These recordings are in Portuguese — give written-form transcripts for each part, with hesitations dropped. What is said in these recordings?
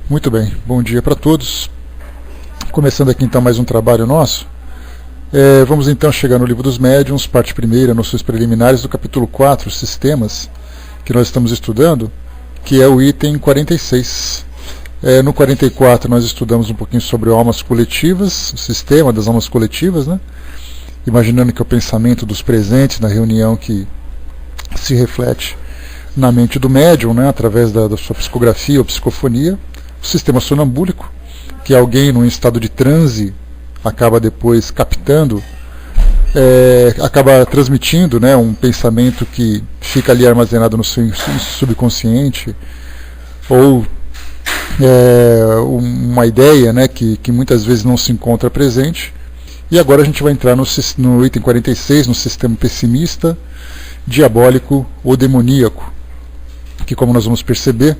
Muito bem, bom dia para todos. Começando aqui então mais um trabalho nosso. Vamos então chegar no Livro dos Médiuns, parte primeira, noções preliminares, do capítulo 4, Sistemas, que nós estamos estudando, que é o item 46. No 44 nós estudamos um pouquinho sobre almas coletivas, o sistema das almas coletivas, né? Imaginando que é o pensamento dos presentes na reunião que se reflete na mente do médium, né? Através da sua psicografia ou psicofonia. O sistema sonambúlico, que alguém num estado de transe acaba depois captando, acaba transmitindo, né, um pensamento que fica ali armazenado no seu subconsciente, ou uma ideia, né, que muitas vezes não se encontra presente. E agora a gente vai entrar no item 46, no sistema pessimista, diabólico ou demoníaco, que, como nós vamos perceber,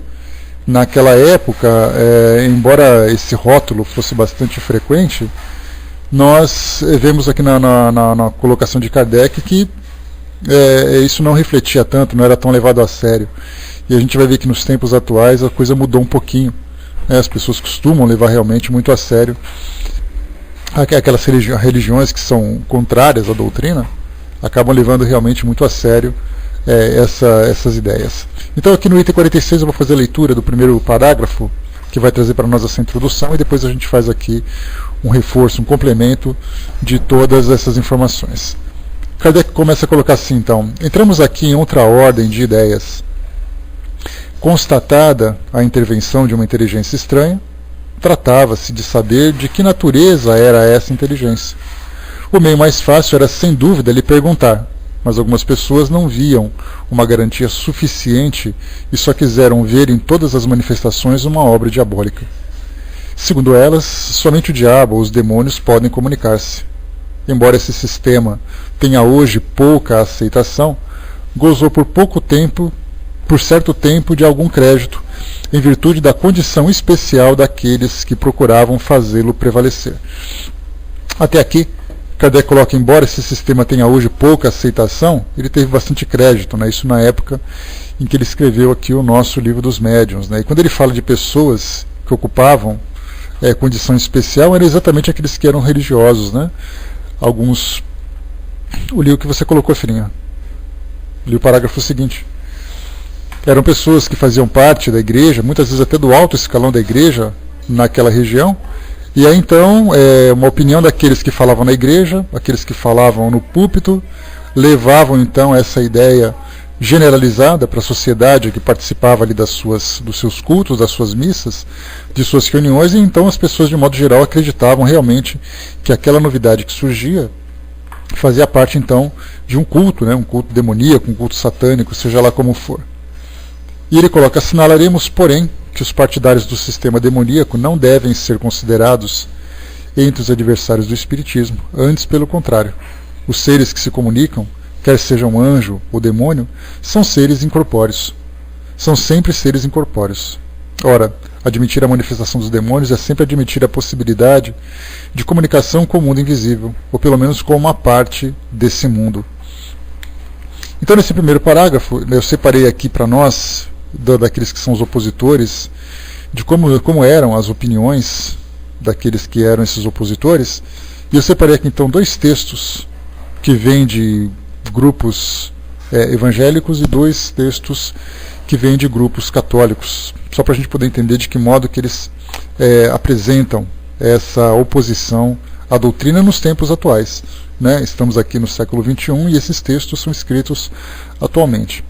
naquela época, embora esse rótulo fosse bastante frequente, nós vemos aqui na colocação de Kardec que isso não refletia tanto, não era tão levado a sério. E a gente vai ver que nos tempos atuais a coisa mudou um pouquinho. As pessoas costumam levar realmente muito a sério aquelas religiões que são contrárias à doutrina, acabam levando realmente muito a sério essas ideias. Então aqui no item 46 eu vou fazer a leitura do primeiro parágrafo, que vai trazer para nós essa introdução, e depois a gente faz aqui um reforço, um complemento de todas essas informações. Kardec começa a colocar assim, então: entramos aqui em outra ordem de ideias. Constatada a intervenção de uma inteligência estranha, tratava-se de saber de que natureza era essa inteligência. O meio mais fácil era, sem dúvida, lhe perguntar, mas algumas pessoas não viam uma garantia suficiente e só quiseram ver em todas as manifestações uma obra diabólica. Segundo elas, somente o diabo ou os demônios podem comunicar-se. Embora esse sistema tenha hoje pouca aceitação, gozou por certo tempo de algum crédito, em virtude da condição especial daqueles que procuravam fazê-lo prevalecer. Até aqui, Kardec coloca: embora esse sistema tenha hoje pouca aceitação, ele teve bastante crédito, né? Isso na época em que ele escreveu aqui o nosso Livro dos Médiuns, né? E quando ele fala de pessoas que ocupavam condição especial, eram exatamente aqueles que eram religiosos, né? Alguns... li o que você colocou, filhinha. Li o parágrafo seguinte. Eram pessoas que faziam parte da igreja, muitas vezes até do alto escalão da igreja naquela região. E aí então, uma opinião daqueles que falavam na igreja, aqueles que falavam no púlpito, levavam então essa ideia generalizada para a sociedade que participava ali dos seus cultos, das suas missas, de suas reuniões, e então as pessoas de modo geral acreditavam realmente que aquela novidade que surgia fazia parte então de um culto, né, um culto demoníaco, um culto satânico, seja lá como for. E ele coloca: assinalaremos, porém, que os partidários do sistema demoníaco não devem ser considerados entre os adversários do espiritismo, antes pelo contrário. Os seres que se comunicam, quer sejam anjo ou demônio, são seres incorpóreos. São sempre seres incorpóreos. Ora, admitir a manifestação dos demônios é sempre admitir a possibilidade de comunicação com o mundo invisível, ou pelo menos com uma parte desse mundo. Então, nesse primeiro parágrafo, eu separei aqui para nós, daqueles que são os opositores, de como eram as opiniões daqueles que eram esses opositores, e eu separei aqui então dois textos que vêm de grupos evangélicos e dois textos que vêm de grupos católicos, só para a gente poder entender de que modo que eles apresentam essa oposição à doutrina nos tempos atuais, né? Estamos aqui no século XXI e esses textos são escritos atualmente.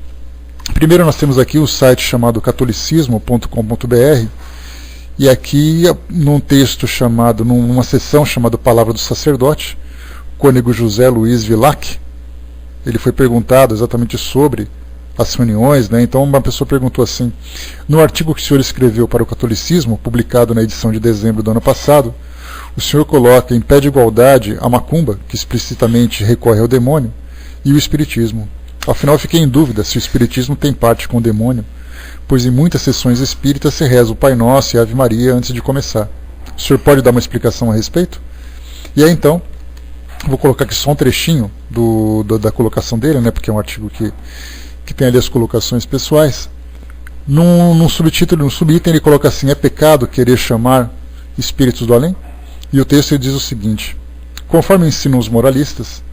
Primeiro nós temos aqui o site chamado catolicismo.com.br, e aqui num texto chamado, numa seção chamada Palavra do Sacerdote, Cônego José Luiz Vilac, ele foi perguntado exatamente sobre as reuniões, né? Então uma pessoa perguntou assim: no artigo que o senhor escreveu para o Catolicismo, publicado na edição de dezembro do ano passado, o senhor coloca em pé de igualdade a macumba, que explicitamente recorre ao demônio, e o espiritismo. Afinal, fiquei em dúvida se o espiritismo tem parte com o demônio, pois em muitas sessões espíritas se reza o Pai Nosso e a Ave Maria antes de começar. O senhor pode dar uma explicação a respeito? E aí então, vou colocar aqui só um trechinho da colocação dele, né, porque é um artigo que tem ali as colocações pessoais. Num subtítulo, num subitem, ele coloca assim: é pecado querer chamar espíritos do além? E o texto ele diz o seguinte: conforme ensinam os moralistas,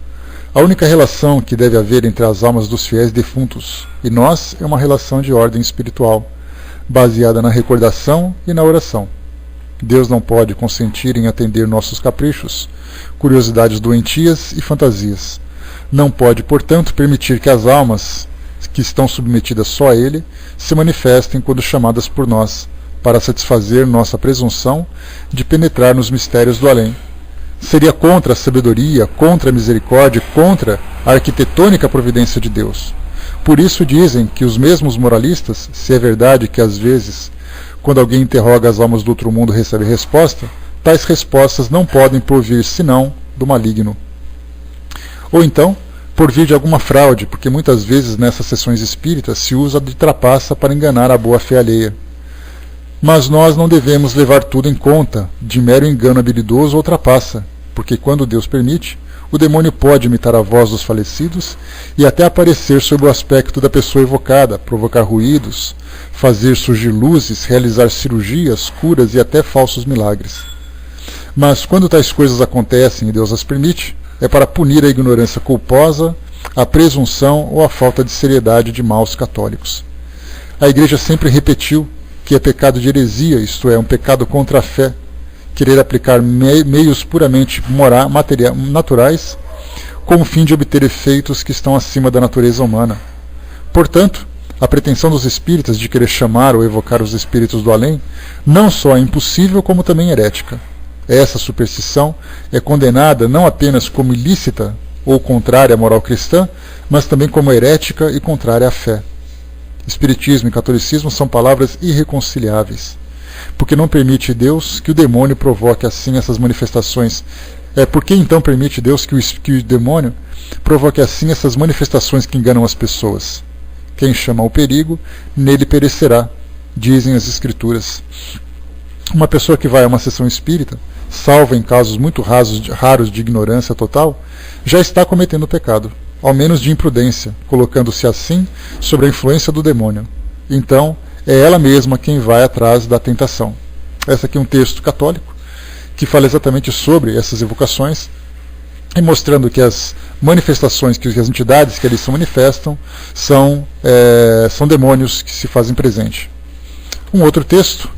a única relação que deve haver entre as almas dos fiéis defuntos e nós é uma relação de ordem espiritual, baseada na recordação e na oração. Deus não pode consentir em atender nossos caprichos, curiosidades doentias e fantasias. Não pode, portanto, permitir que as almas que estão submetidas só a Ele se manifestem quando chamadas por nós, para satisfazer nossa presunção de penetrar nos mistérios do além. Seria contra a sabedoria, contra a misericórdia, contra a arquitetônica providência de Deus. Por isso dizem que os mesmos moralistas, se é verdade que às vezes, quando alguém interroga as almas do outro mundo recebe resposta, tais respostas não podem provir senão do maligno. Ou então, por vir de alguma fraude, porque muitas vezes nessas sessões espíritas se usa de trapaça para enganar a boa-fé alheia. Mas nós não devemos levar tudo em conta, de mero engano habilidoso ou trapaça, porque quando Deus permite, o demônio pode imitar a voz dos falecidos e até aparecer sob o aspecto da pessoa evocada, provocar ruídos, fazer surgir luzes, realizar cirurgias, curas e até falsos milagres. Mas quando tais coisas acontecem e Deus as permite, é para punir a ignorância culposa, a presunção ou a falta de seriedade de maus católicos. A Igreja sempre repetiu que é pecado de heresia, isto é, um pecado contra a fé, querer aplicar meios puramente naturais com o fim de obter efeitos que estão acima da natureza humana. Portanto, a pretensão dos espíritas de querer chamar ou evocar os espíritos do além não só é impossível, como também herética. Essa superstição é condenada não apenas como ilícita ou contrária à moral cristã, mas também como herética e contrária à fé. Espiritismo e catolicismo são palavras irreconciliáveis, porque não permite Deus que o demônio provoque assim essas manifestações. Por que então permite Deus que o demônio provoque assim essas manifestações que enganam as pessoas? Quem chama ao perigo, nele perecerá, dizem as Escrituras. Uma pessoa que vai a uma sessão espírita, salvo em casos muito raros de ignorância total, já está cometendo pecado, ao menos de imprudência, colocando-se assim sob a influência do demônio. Então, é ela mesma quem vai atrás da tentação. Esse aqui é um texto católico que fala exatamente sobre essas evocações e mostrando que as manifestações, que as entidades que ali se manifestam são demônios que se fazem presente. Um outro texto,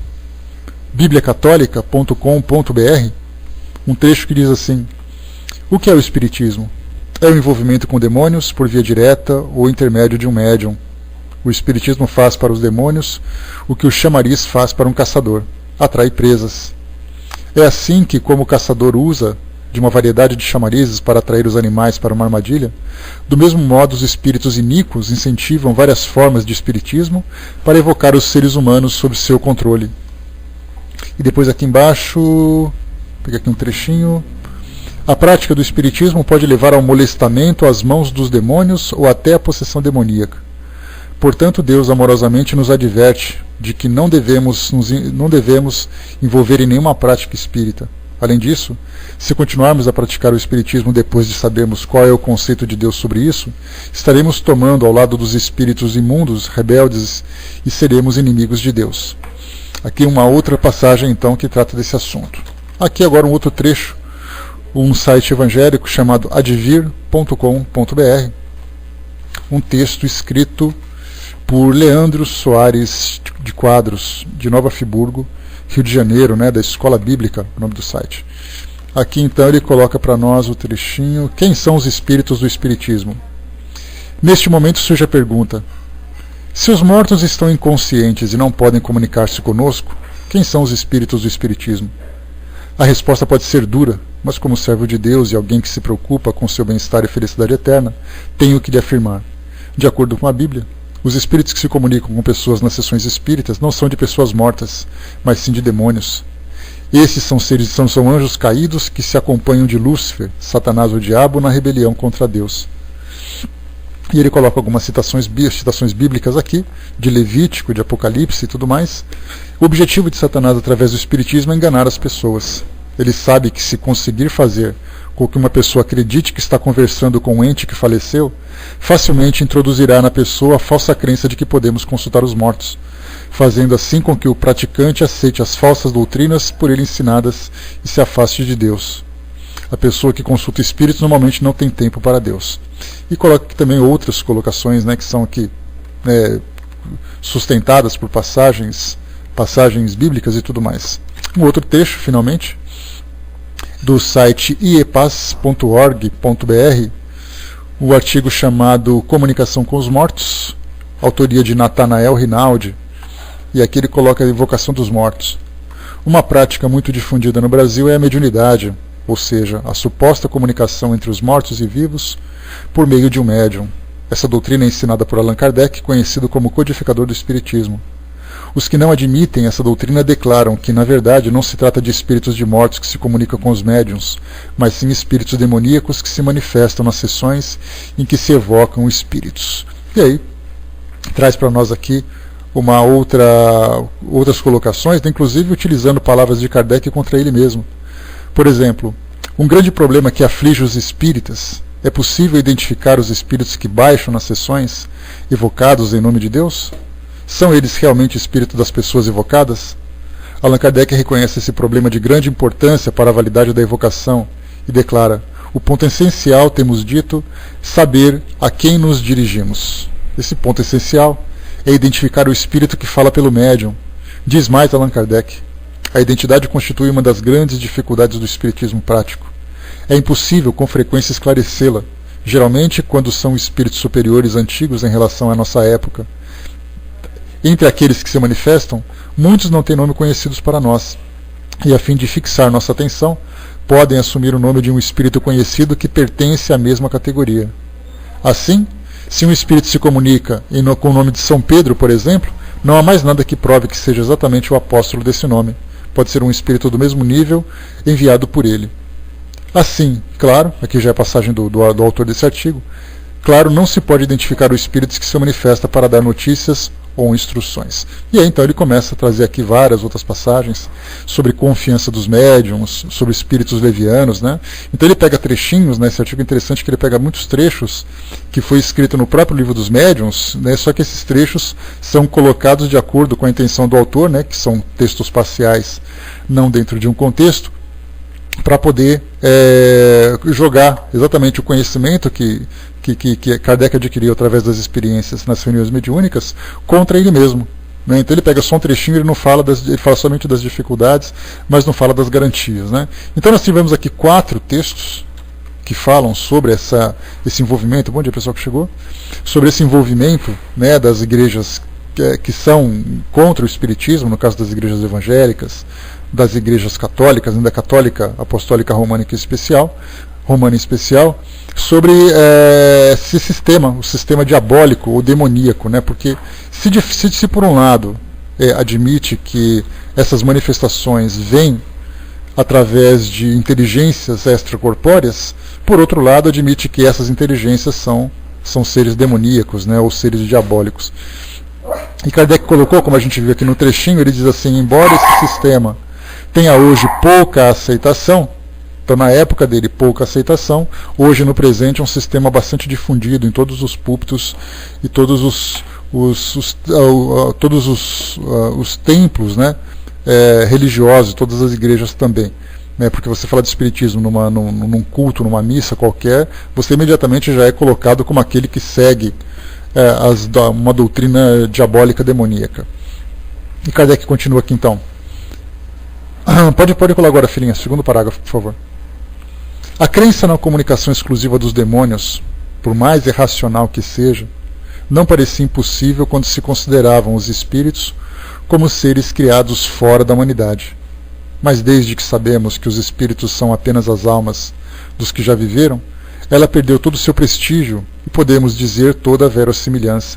bibliacatólica.com.br, um trecho que diz assim: o que é o Espiritismo? É o envolvimento com demônios por via direta ou intermédio de um médium. O Espiritismo faz para os demônios o que o chamariz faz para um caçador: atrai presas. É assim que, como o caçador usa de uma variedade de chamarizes para atrair os animais para uma armadilha, do mesmo modo os espíritos iníquos incentivam várias formas de espiritismo para evocar os seres humanos sob seu controle. E depois aqui embaixo, vou pegar aqui um trechinho. A prática do espiritismo pode levar ao molestamento às mãos dos demônios ou até à possessão demoníaca. Portanto, Deus amorosamente nos adverte de que não devemos envolver em nenhuma prática espírita. Além disso, se continuarmos a praticar o espiritismo depois de sabermos qual é o conceito de Deus sobre isso, estaremos tomando ao lado dos espíritos imundos, rebeldes, e seremos inimigos de Deus. Aqui uma outra passagem, então, que trata desse assunto. Aqui agora um outro trecho, um site evangélico chamado advir.com.br, um texto escrito por Leandro Soares de Quadros, de Nova Friburgo, Rio de Janeiro, da Escola Bíblica, o nome do site. Aqui então ele coloca para nós o trechinho: quem são os espíritos do Espiritismo? Neste momento surge a pergunta: se os mortos estão inconscientes e não podem comunicar-se conosco, quem são os espíritos do Espiritismo? A resposta pode ser dura, mas como servo de Deus e alguém que se preocupa com seu bem-estar e felicidade eterna, tenho que lhe afirmar. De acordo com a Bíblia, os espíritos que se comunicam com pessoas nas sessões espíritas não são de pessoas mortas, mas sim de demônios. Esses são anjos caídos que se acompanham de Lúcifer, Satanás ou Diabo, na rebelião contra Deus. E ele coloca algumas citações bíblicas aqui, de Levítico, de Apocalipse e tudo mais. O objetivo de Satanás através do espiritismo é enganar as pessoas. Ele sabe que se conseguir fazer com que uma pessoa acredite que está conversando com um ente que faleceu, facilmente introduzirá na pessoa a falsa crença de que podemos consultar os mortos, fazendo assim com que o praticante aceite as falsas doutrinas por ele ensinadas e se afaste de Deus. A pessoa que consulta espíritos normalmente não tem tempo para Deus. E coloca aqui também outras colocações, né, que são aqui sustentadas por passagens bíblicas e tudo mais. Um outro trecho, finalmente, do site iepas.org.br, o artigo chamado Comunicação com os Mortos, autoria de Nathanael Rinaldi, e aqui ele coloca a invocação dos mortos. Uma prática muito difundida no Brasil é a mediunidade, ou seja, a suposta comunicação entre os mortos e vivos por meio de um médium. Essa doutrina é ensinada por Allan Kardec, conhecido como codificador do Espiritismo. Os que não admitem essa doutrina declaram que, na verdade, não se trata de espíritos de mortos que se comunicam com os médiuns, mas sim espíritos demoníacos que se manifestam nas sessões em que se evocam espíritos. E aí, traz para nós aqui outras colocações, inclusive utilizando palavras de Kardec contra ele mesmo. Por exemplo, um grande problema que aflige os espíritas: é possível identificar os espíritos que baixam nas sessões, evocados em nome de Deus? São eles realmente espíritos das pessoas evocadas? Allan Kardec reconhece esse problema de grande importância para a validade da evocação e declara: o ponto essencial, temos dito, saber a quem nos dirigimos. Esse ponto essencial é identificar o espírito que fala pelo médium. Diz mais Allan Kardec: a identidade constitui uma das grandes dificuldades do espiritismo prático. É impossível com frequência esclarecê-la, geralmente quando são espíritos superiores antigos em relação à nossa época. Entre aqueles que se manifestam, muitos não têm nome conhecidos para nós, e a fim de fixar nossa atenção, podem assumir o nome de um espírito conhecido que pertence à mesma categoria. Assim, se um espírito se comunica com o nome de São Pedro, por exemplo, não há mais nada que prove que seja exatamente o apóstolo desse nome. Pode ser um espírito do mesmo nível enviado por ele. Assim, claro, aqui já é a passagem do autor desse artigo, claro, não se pode identificar o espírito que se manifesta para dar notícias ou instruções. E aí então ele começa a trazer aqui várias outras passagens sobre confiança dos médiums, sobre espíritos levianos, né? Então ele pega trechinhos, né? Esse artigo é interessante que ele pega muitos trechos que foi escrito no próprio livro dos médiums, né? Só que esses trechos são colocados de acordo com a intenção do autor, né? Que são textos parciais, não dentro de um contexto, para poder jogar exatamente o conhecimento que Kardec adquiriu através das experiências nas reuniões mediúnicas contra ele mesmo. Né? Então ele pega só um trechinho, ele fala somente das dificuldades, mas não fala das garantias. Né? Então nós tivemos aqui 4 textos que falam sobre esse envolvimento. Bom dia, pessoal que chegou. Sobre esse envolvimento, né, das igrejas que são contra o espiritismo, no caso das igrejas evangélicas, das igrejas católicas, da católica apostólica romana em especial, sobre esse sistema, o sistema diabólico ou demoníaco, né? Porque se por um lado admite que essas manifestações vêm através de inteligências extracorpóreas, por outro lado admite que essas inteligências são seres demoníacos, né? Ou seres diabólicos. E Kardec colocou, como a gente viu aqui no trechinho, ele diz assim: embora esse sistema tenha hoje pouca aceitação, então na época dele pouca aceitação, hoje no presente é um sistema bastante difundido em todos os púlpitos e todos os templos, né, religiosos, todas as igrejas também. Né, porque você fala de espiritismo num culto, numa missa qualquer, você imediatamente já é colocado como aquele que segue uma doutrina diabólica demoníaca. E Kardec continua aqui então. Pode colar agora, filhinha, segundo parágrafo, por favor. A crença na comunicação exclusiva dos demônios, por mais irracional que seja, não parecia impossível quando se consideravam os espíritos como seres criados fora da humanidade. Mas desde que sabemos que os espíritos são apenas as almas dos que já viveram, ela perdeu todo o seu prestígio e podemos dizer toda a verossimilhança.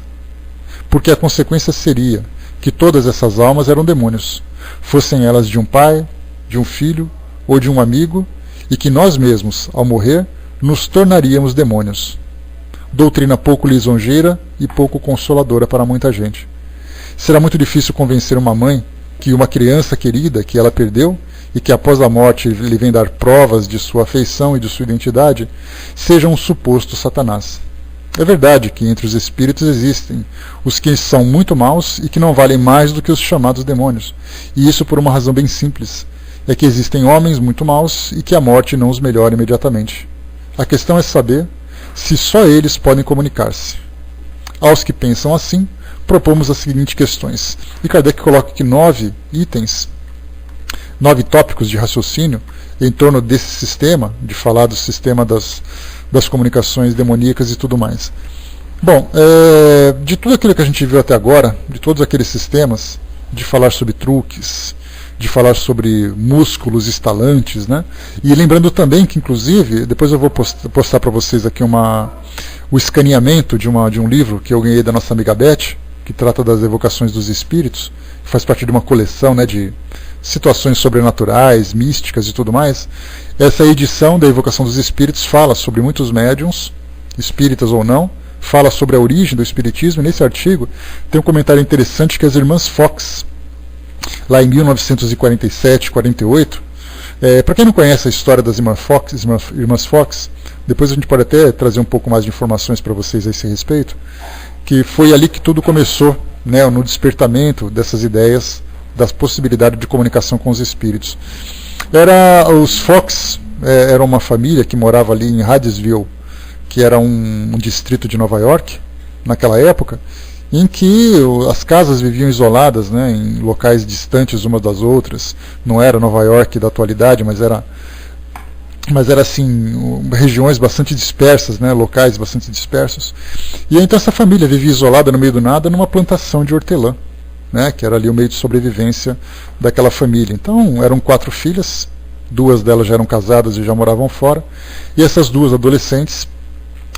Porque a consequência seria que todas essas almas eram demônios, fossem elas de um pai, de um filho ou de um amigo, e que nós mesmos, ao morrer, nos tornaríamos demônios. Doutrina pouco lisonjeira e pouco consoladora para muita gente. Será muito difícil convencer uma mãe que uma criança querida que ela perdeu e que após a morte lhe vem dar provas de sua afeição e de sua identidade, seja um suposto Satanás. É verdade que entre os espíritos existem os que são muito maus e que não valem mais do que os chamados demônios. E isso por uma razão bem simples. É que existem homens muito maus e que a morte não os melhora imediatamente. A questão é saber se só eles podem comunicar-se. Aos que pensam assim, propomos as seguintes questões. E Kardec coloca aqui 9 itens, 9 tópicos de raciocínio em torno desse sistema, de falar do sistema das comunicações demoníacas e tudo mais. Bom, de tudo aquilo que a gente viu até agora, de todos aqueles sistemas, de falar sobre truques, de falar sobre músculos estalantes, né? E lembrando também que, inclusive, depois eu vou postar para vocês aqui o escaneamento de um livro que eu ganhei da nossa amiga Beth, que trata das evocações dos espíritos, que faz parte de uma coleção, né, de situações sobrenaturais, místicas e tudo mais. Essa edição da Evocação dos Espíritos fala sobre muitos médiuns, espíritas ou não, fala sobre a origem do espiritismo, e nesse artigo tem um comentário interessante que as irmãs Fox, lá em 1947, 48, para quem não conhece a história das irmãs Fox, depois a gente pode até trazer um pouco mais de informações para vocês a esse respeito, que foi ali que tudo começou, né, no despertamento dessas ideias, da possibilidade de comunicação com os espíritos. Os Fox eram uma família que morava ali em Hadesville, que era um distrito de Nova York, naquela época, em que as casas viviam isoladas, né, em locais distantes umas das outras. Não era Nova York da atualidade, mas era assim, regiões bastante dispersas, né, locais bastante dispersos. E aí, então essa família vivia isolada no meio do nada numa plantação de hortelã, né, que era ali o meio de sobrevivência daquela família. Então eram 4 filhas, 2 delas já eram casadas e já moravam fora, e essas 2 adolescentes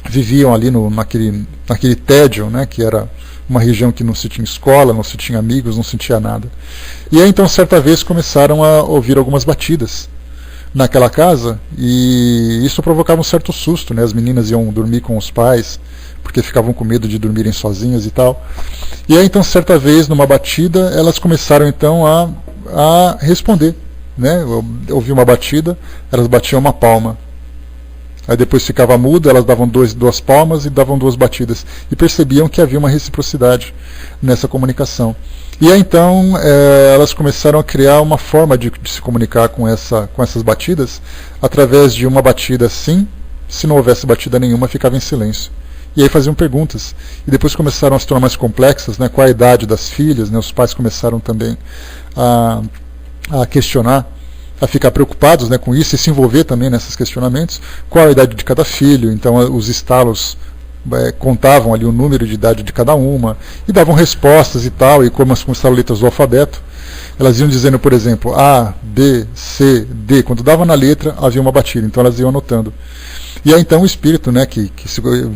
viviam ali naquele tédio, né, que era uma região que não se tinha escola, não se tinha amigos, não se tinha nada. E aí então certa vez começaram a ouvir algumas batidas naquela casa, e isso provocava um certo susto, né? As meninas iam dormir com os pais porque ficavam com medo de dormirem sozinhas e tal. E aí então certa vez numa batida elas começaram então a responder, né? Ouvi uma batida, elas batiam uma palma. Aí depois ficava mudo, elas davam 2 palmas e davam 2 batidas. E percebiam que havia uma reciprocidade nessa comunicação. E aí então elas começaram a criar uma forma de se comunicar com essas batidas, através de uma batida sim, se não houvesse batida nenhuma, ficava em silêncio. E aí faziam perguntas. E depois começaram a se tornar mais complexas, né, com a idade das filhas, né, os pais começaram também a questionar, a ficar preocupados, né, com isso e se envolver também nesses questionamentos. Qual a idade de cada filho? Então os estalos contavam ali o número de idade de cada uma e davam respostas e tal, e como estavam letras do alfabeto, elas iam dizendo, por exemplo, A, B, C, D. Quando dava na letra havia uma batida, então elas iam anotando. E aí então o espírito, né, que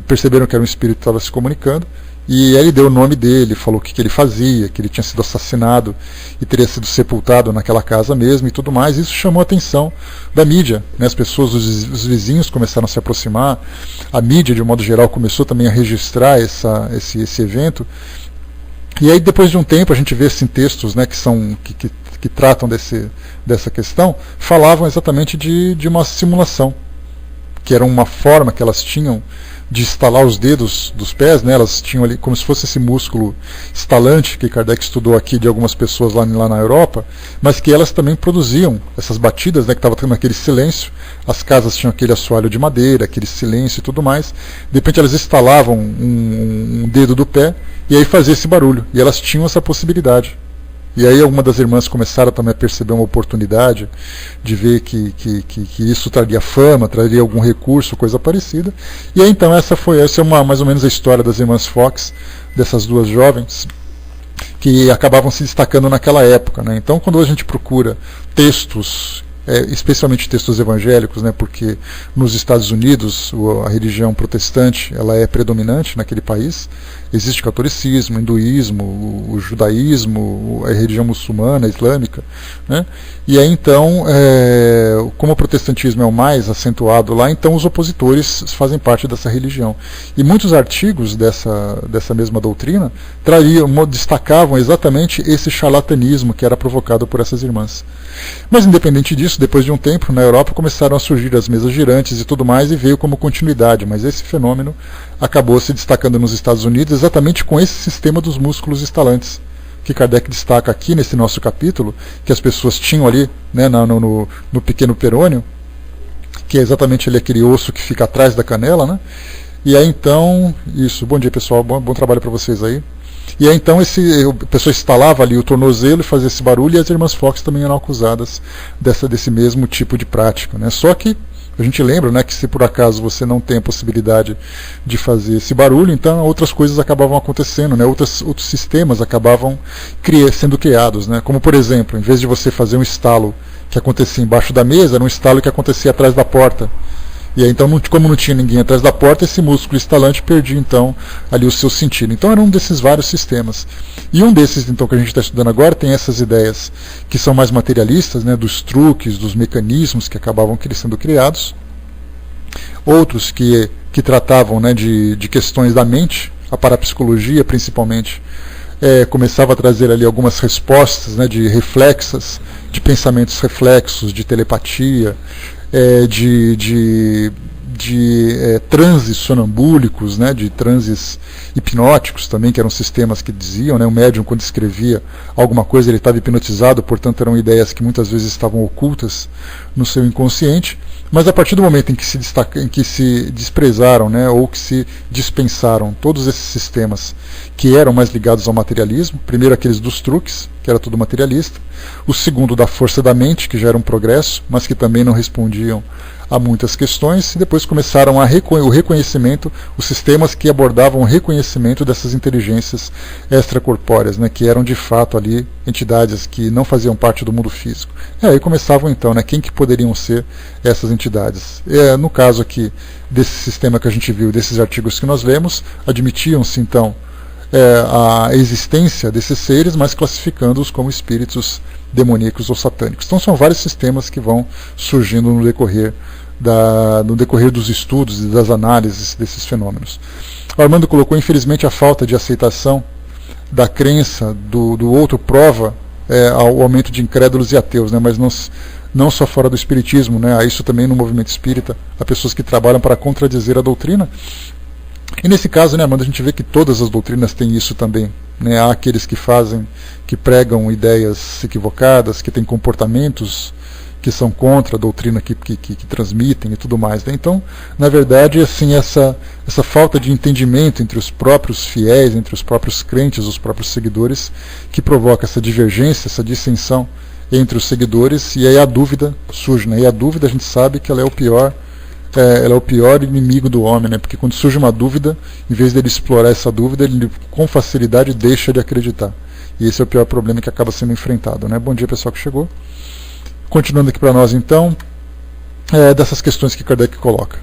perceberam que era um espírito que estava se comunicando, e ele deu o nome dele, falou o que ele fazia, que ele tinha sido assassinado e teria sido sepultado naquela casa mesmo e tudo mais. Isso chamou a atenção da mídia, né? As pessoas, os vizinhos começaram a se aproximar, a mídia de um modo geral começou também a registrar esse evento. E aí depois de um tempo a gente vê assim, textos, né, que tratam dessa questão, falavam exatamente de uma simulação, que era uma forma que elas tinham de estalar os dedos dos pés, né? Elas tinham ali como se fosse esse músculo estalante que Kardec estudou aqui de algumas pessoas lá na Europa, mas que elas também produziam essas batidas, né, que estavam naquele silêncio. As casas tinham aquele assoalho de madeira, aquele silêncio e tudo mais. De repente elas estalavam um dedo do pé e aí fazia esse barulho, e elas tinham essa possibilidade. E aí algumas das irmãs começaram também a perceber uma oportunidade de ver que isso traria fama, traria algum recurso, coisa parecida. E aí então essa é mais ou menos a história das irmãs Fox, dessas 2 jovens, que acabavam se destacando naquela época, né? Então quando a gente procura textos, especialmente textos evangélicos, né, porque nos Estados Unidos a religião protestante ela é predominante naquele país, Existe o catolicismo, o hinduísmo, o judaísmo, a religião muçulmana, a islâmica, né? E aí então, como o protestantismo é o mais acentuado lá, então os opositores fazem parte dessa religião. E muitos artigos dessa mesma doutrina destacavam exatamente esse charlatanismo que era provocado por essas irmãs. Mas independente disso, depois de um tempo, na Europa começaram a surgir as mesas girantes e tudo mais, e veio como continuidade, mas esse fenômeno acabou se destacando nos Estados Unidos exatamente com esse sistema dos músculos estalantes, que Kardec destaca aqui nesse nosso capítulo, que as pessoas tinham ali, né, no pequeno perônio, que é exatamente ali aquele osso que fica atrás da canela, né? E aí então, isso, bom dia pessoal, bom trabalho para vocês aí. E aí então a pessoa instalava ali o tornozelo e fazia esse barulho, e as irmãs Fox também eram acusadas desse mesmo tipo de prática, né? Só que a gente lembra, né, que se por acaso você não tem a possibilidade de fazer esse barulho, então outras coisas acabavam acontecendo, né? Outros sistemas acabavam sendo criados, né? Como por exemplo, em vez de você fazer um estalo que acontecia embaixo da mesa, era um estalo que acontecia atrás da porta. E aí, então, como não tinha ninguém atrás da porta, esse músculo estalante perdia, então, ali o seu sentido. Então, era um desses vários sistemas. E um desses, então, que a gente está estudando agora, tem essas ideias que são mais materialistas, né, dos truques, dos mecanismos que acabavam sendo criados. Outros que tratavam, né, de questões da mente, a parapsicologia, principalmente, começava a trazer ali algumas respostas, né, de reflexas, de pensamentos reflexos, de telepatia, de transes sonambúlicos, né, de transes hipnóticos também, que eram sistemas que diziam, né, o médium quando escrevia alguma coisa ele estava hipnotizado, portanto eram ideias que muitas vezes estavam ocultas no seu inconsciente. Mas a partir do momento em que se desprezaram, né, ou que se dispensaram todos esses sistemas que eram mais ligados ao materialismo, primeiro aqueles dos truques, que era tudo materialista, o segundo da força da mente, que já era um progresso, mas que também não respondiam a muitas questões, e depois começaram o reconhecimento, os sistemas que abordavam o reconhecimento dessas inteligências extracorpóreas, né, que eram de fato ali entidades que não faziam parte do mundo físico. E aí começavam então, né, quem que poderiam ser essas entidades. No caso aqui desse sistema que a gente viu, desses artigos que nós lemos, admitiam-se então a existência desses seres, mas classificando-os como espíritos demoníacos ou satânicos. Então são vários sistemas que vão surgindo no decorrer dos estudos e das análises desses fenômenos. O Armando colocou, infelizmente, a falta de aceitação da crença do outro prova ao aumento de incrédulos e ateus, né? Mas não só fora do espiritismo, né? Há isso também no movimento espírita, há pessoas que trabalham para contradizer a doutrina. E nesse caso, né, Armando, a gente vê que todas as doutrinas têm isso também, né? Há aqueles que pregam ideias equivocadas, que têm comportamentos que são contra a doutrina que transmitem e tudo mais, né? Então, na verdade, assim, essa falta de entendimento entre os próprios fiéis, entre os próprios crentes, os próprios seguidores, que provoca essa divergência, essa dissensão entre os seguidores, e aí a dúvida surge, né? E a dúvida, a gente sabe que ela é o pior inimigo do homem, né? Porque quando surge uma dúvida, em vez dele explorar essa dúvida, ele com facilidade deixa de acreditar. E esse é o pior problema que acaba sendo enfrentado, né? Bom dia, pessoal que chegou. Continuando aqui para nós, então, dessas questões que Kardec coloca.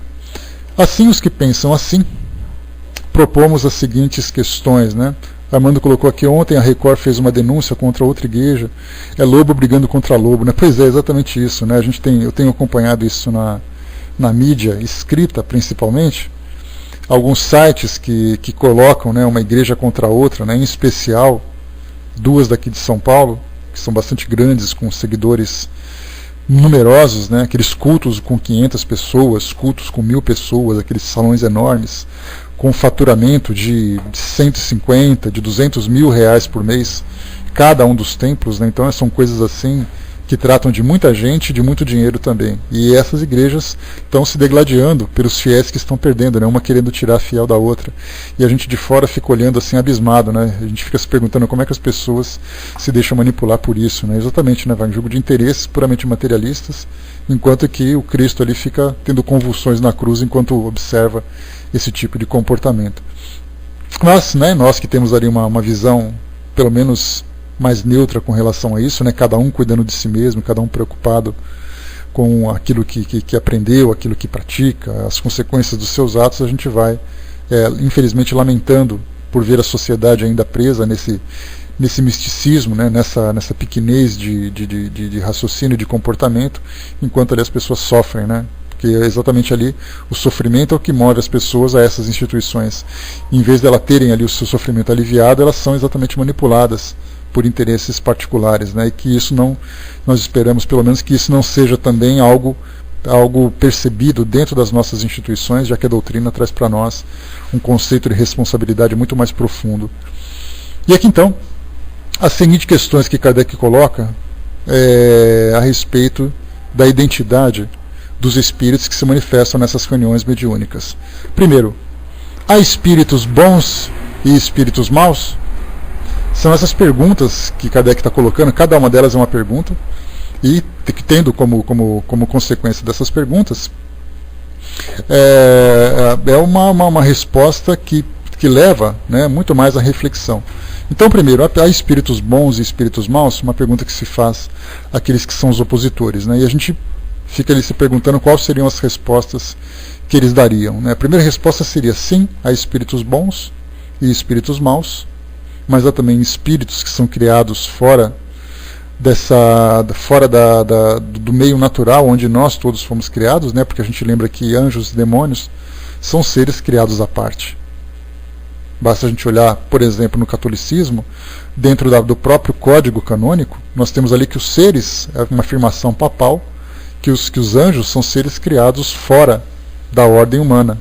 Assim, os que pensam assim, propomos as seguintes questões, né? Armando colocou aqui, ontem a Record fez uma denúncia contra outra igreja, lobo brigando contra lobo, né? Pois é, exatamente isso, né? Eu tenho acompanhado isso na mídia escrita, principalmente, alguns sites que colocam, né, uma igreja contra a outra, né, em especial duas daqui de São Paulo, que são bastante grandes, com seguidores numerosos, né, aqueles cultos com 500 pessoas, cultos com 1000 pessoas, aqueles salões enormes, com faturamento de 150, de 200 mil reais por mês, cada um dos templos, né? Então são coisas assim que tratam de muita gente, de muito dinheiro também. E essas igrejas estão se degladiando pelos fiéis que estão perdendo, né? Uma querendo tirar a fiel da outra. E a gente de fora fica olhando assim abismado, né? A gente fica se perguntando como é que as pessoas se deixam manipular por isso, né? Exatamente, né? Vai um jogo de interesses puramente materialistas, enquanto que o Cristo ali fica tendo convulsões na cruz enquanto observa esse tipo de comportamento. Mas, né, nós que temos ali uma visão, pelo menos mais neutra com relação a isso, né? Cada um cuidando de si mesmo, cada um preocupado com aquilo que aprendeu, aquilo que pratica, as consequências dos seus atos, a gente vai, infelizmente, lamentando por ver a sociedade ainda presa nesse misticismo, né, nessa pequenez de raciocínio, de comportamento, enquanto ali as pessoas sofrem, né? Porque exatamente ali o sofrimento é o que move as pessoas a essas instituições. Em vez de elas terem ali o seu sofrimento aliviado, elas são exatamente manipuladas por interesses particulares, né? E que isso não, nós esperamos pelo menos que isso não seja também algo percebido dentro das nossas instituições, já que a doutrina traz para nós um conceito de responsabilidade muito mais profundo. E aqui então, as seguintes questões que Kardec coloca a respeito da identidade dos espíritos que se manifestam nessas reuniões mediúnicas. Primeiro, há espíritos bons e espíritos maus? São essas perguntas que Kardec está colocando, cada uma delas é uma pergunta, e tendo como consequência dessas perguntas, é uma resposta que leva, né, muito mais à reflexão. Então, primeiro, há espíritos bons e espíritos maus? Uma pergunta que se faz àqueles que são os opositores, né? E a gente fica ali se perguntando quais seriam as respostas que eles dariam, né? A primeira resposta seria sim, há espíritos bons e espíritos maus, mas há também espíritos que são criados fora do meio natural onde nós todos fomos criados, né? Porque a gente lembra que anjos e demônios são seres criados à parte. Basta a gente olhar, por exemplo, no catolicismo, dentro do próprio código canônico, nós temos ali que os seres, é uma afirmação papal, que os anjos são seres criados fora da ordem humana.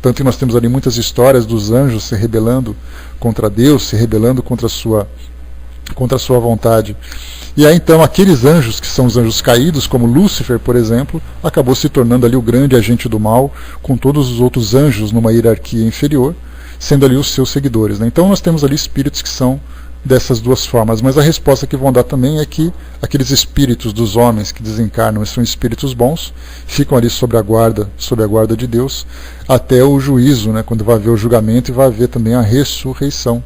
Tanto que nós temos ali muitas histórias dos anjos se rebelando contra Deus, se rebelando contra a sua vontade. E aí então aqueles anjos que são os anjos caídos, como Lúcifer, por exemplo, acabou se tornando ali o grande agente do mal, com todos os outros anjos numa hierarquia inferior, sendo ali os seus seguidores, né? Então nós temos ali espíritos que são dessas duas formas, mas a resposta que vão dar também é que aqueles espíritos dos homens que desencarnam e são espíritos bons, ficam ali sob a guarda de Deus, até o juízo, né? Quando vai haver o julgamento e vai haver também a ressurreição.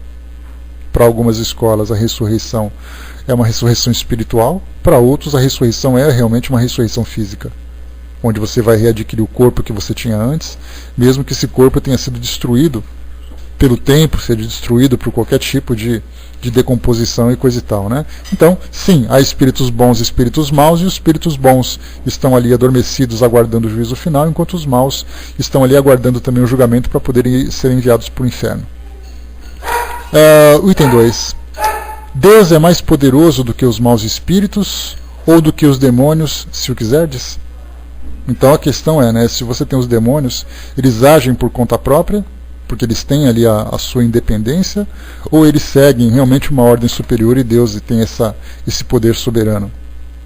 Para algumas escolas a ressurreição é uma ressurreição espiritual, para outros a ressurreição é realmente uma ressurreição física, onde você vai readquirir o corpo que você tinha antes, mesmo que esse corpo tenha sido destruído pelo tempo, seja destruído por qualquer tipo de decomposição e coisa e tal, né? Então, sim, há espíritos bons e espíritos maus, e os espíritos bons estão ali adormecidos aguardando o juízo final, enquanto os maus estão ali aguardando também o julgamento para poderem ser enviados para o inferno. Item 2. Deus é mais poderoso do que os maus espíritos ou do que os demônios, se o quiserdes? Então a questão é, né, se você tem os demônios, eles agem por conta própria, porque eles têm ali a sua independência, ou eles seguem realmente uma ordem superior e Deus tem esse poder soberano.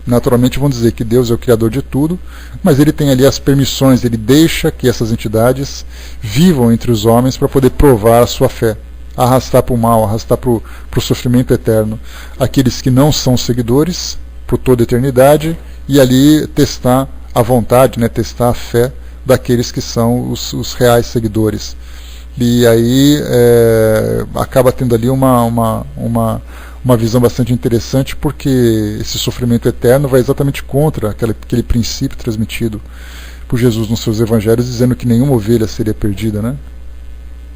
Naturalmente vão dizer que Deus é o criador de tudo, mas ele tem ali as permissões, ele deixa que essas entidades vivam entre os homens para poder provar a sua fé, arrastar para o mal, arrastar para o sofrimento eterno aqueles que não são seguidores por toda a eternidade, e ali testar a vontade, né, testar a fé daqueles que são os reais seguidores. E aí acaba tendo ali uma visão bastante interessante, porque esse sofrimento eterno vai exatamente contra aquele princípio transmitido por Jesus nos seus evangelhos, dizendo que nenhuma ovelha seria perdida, né?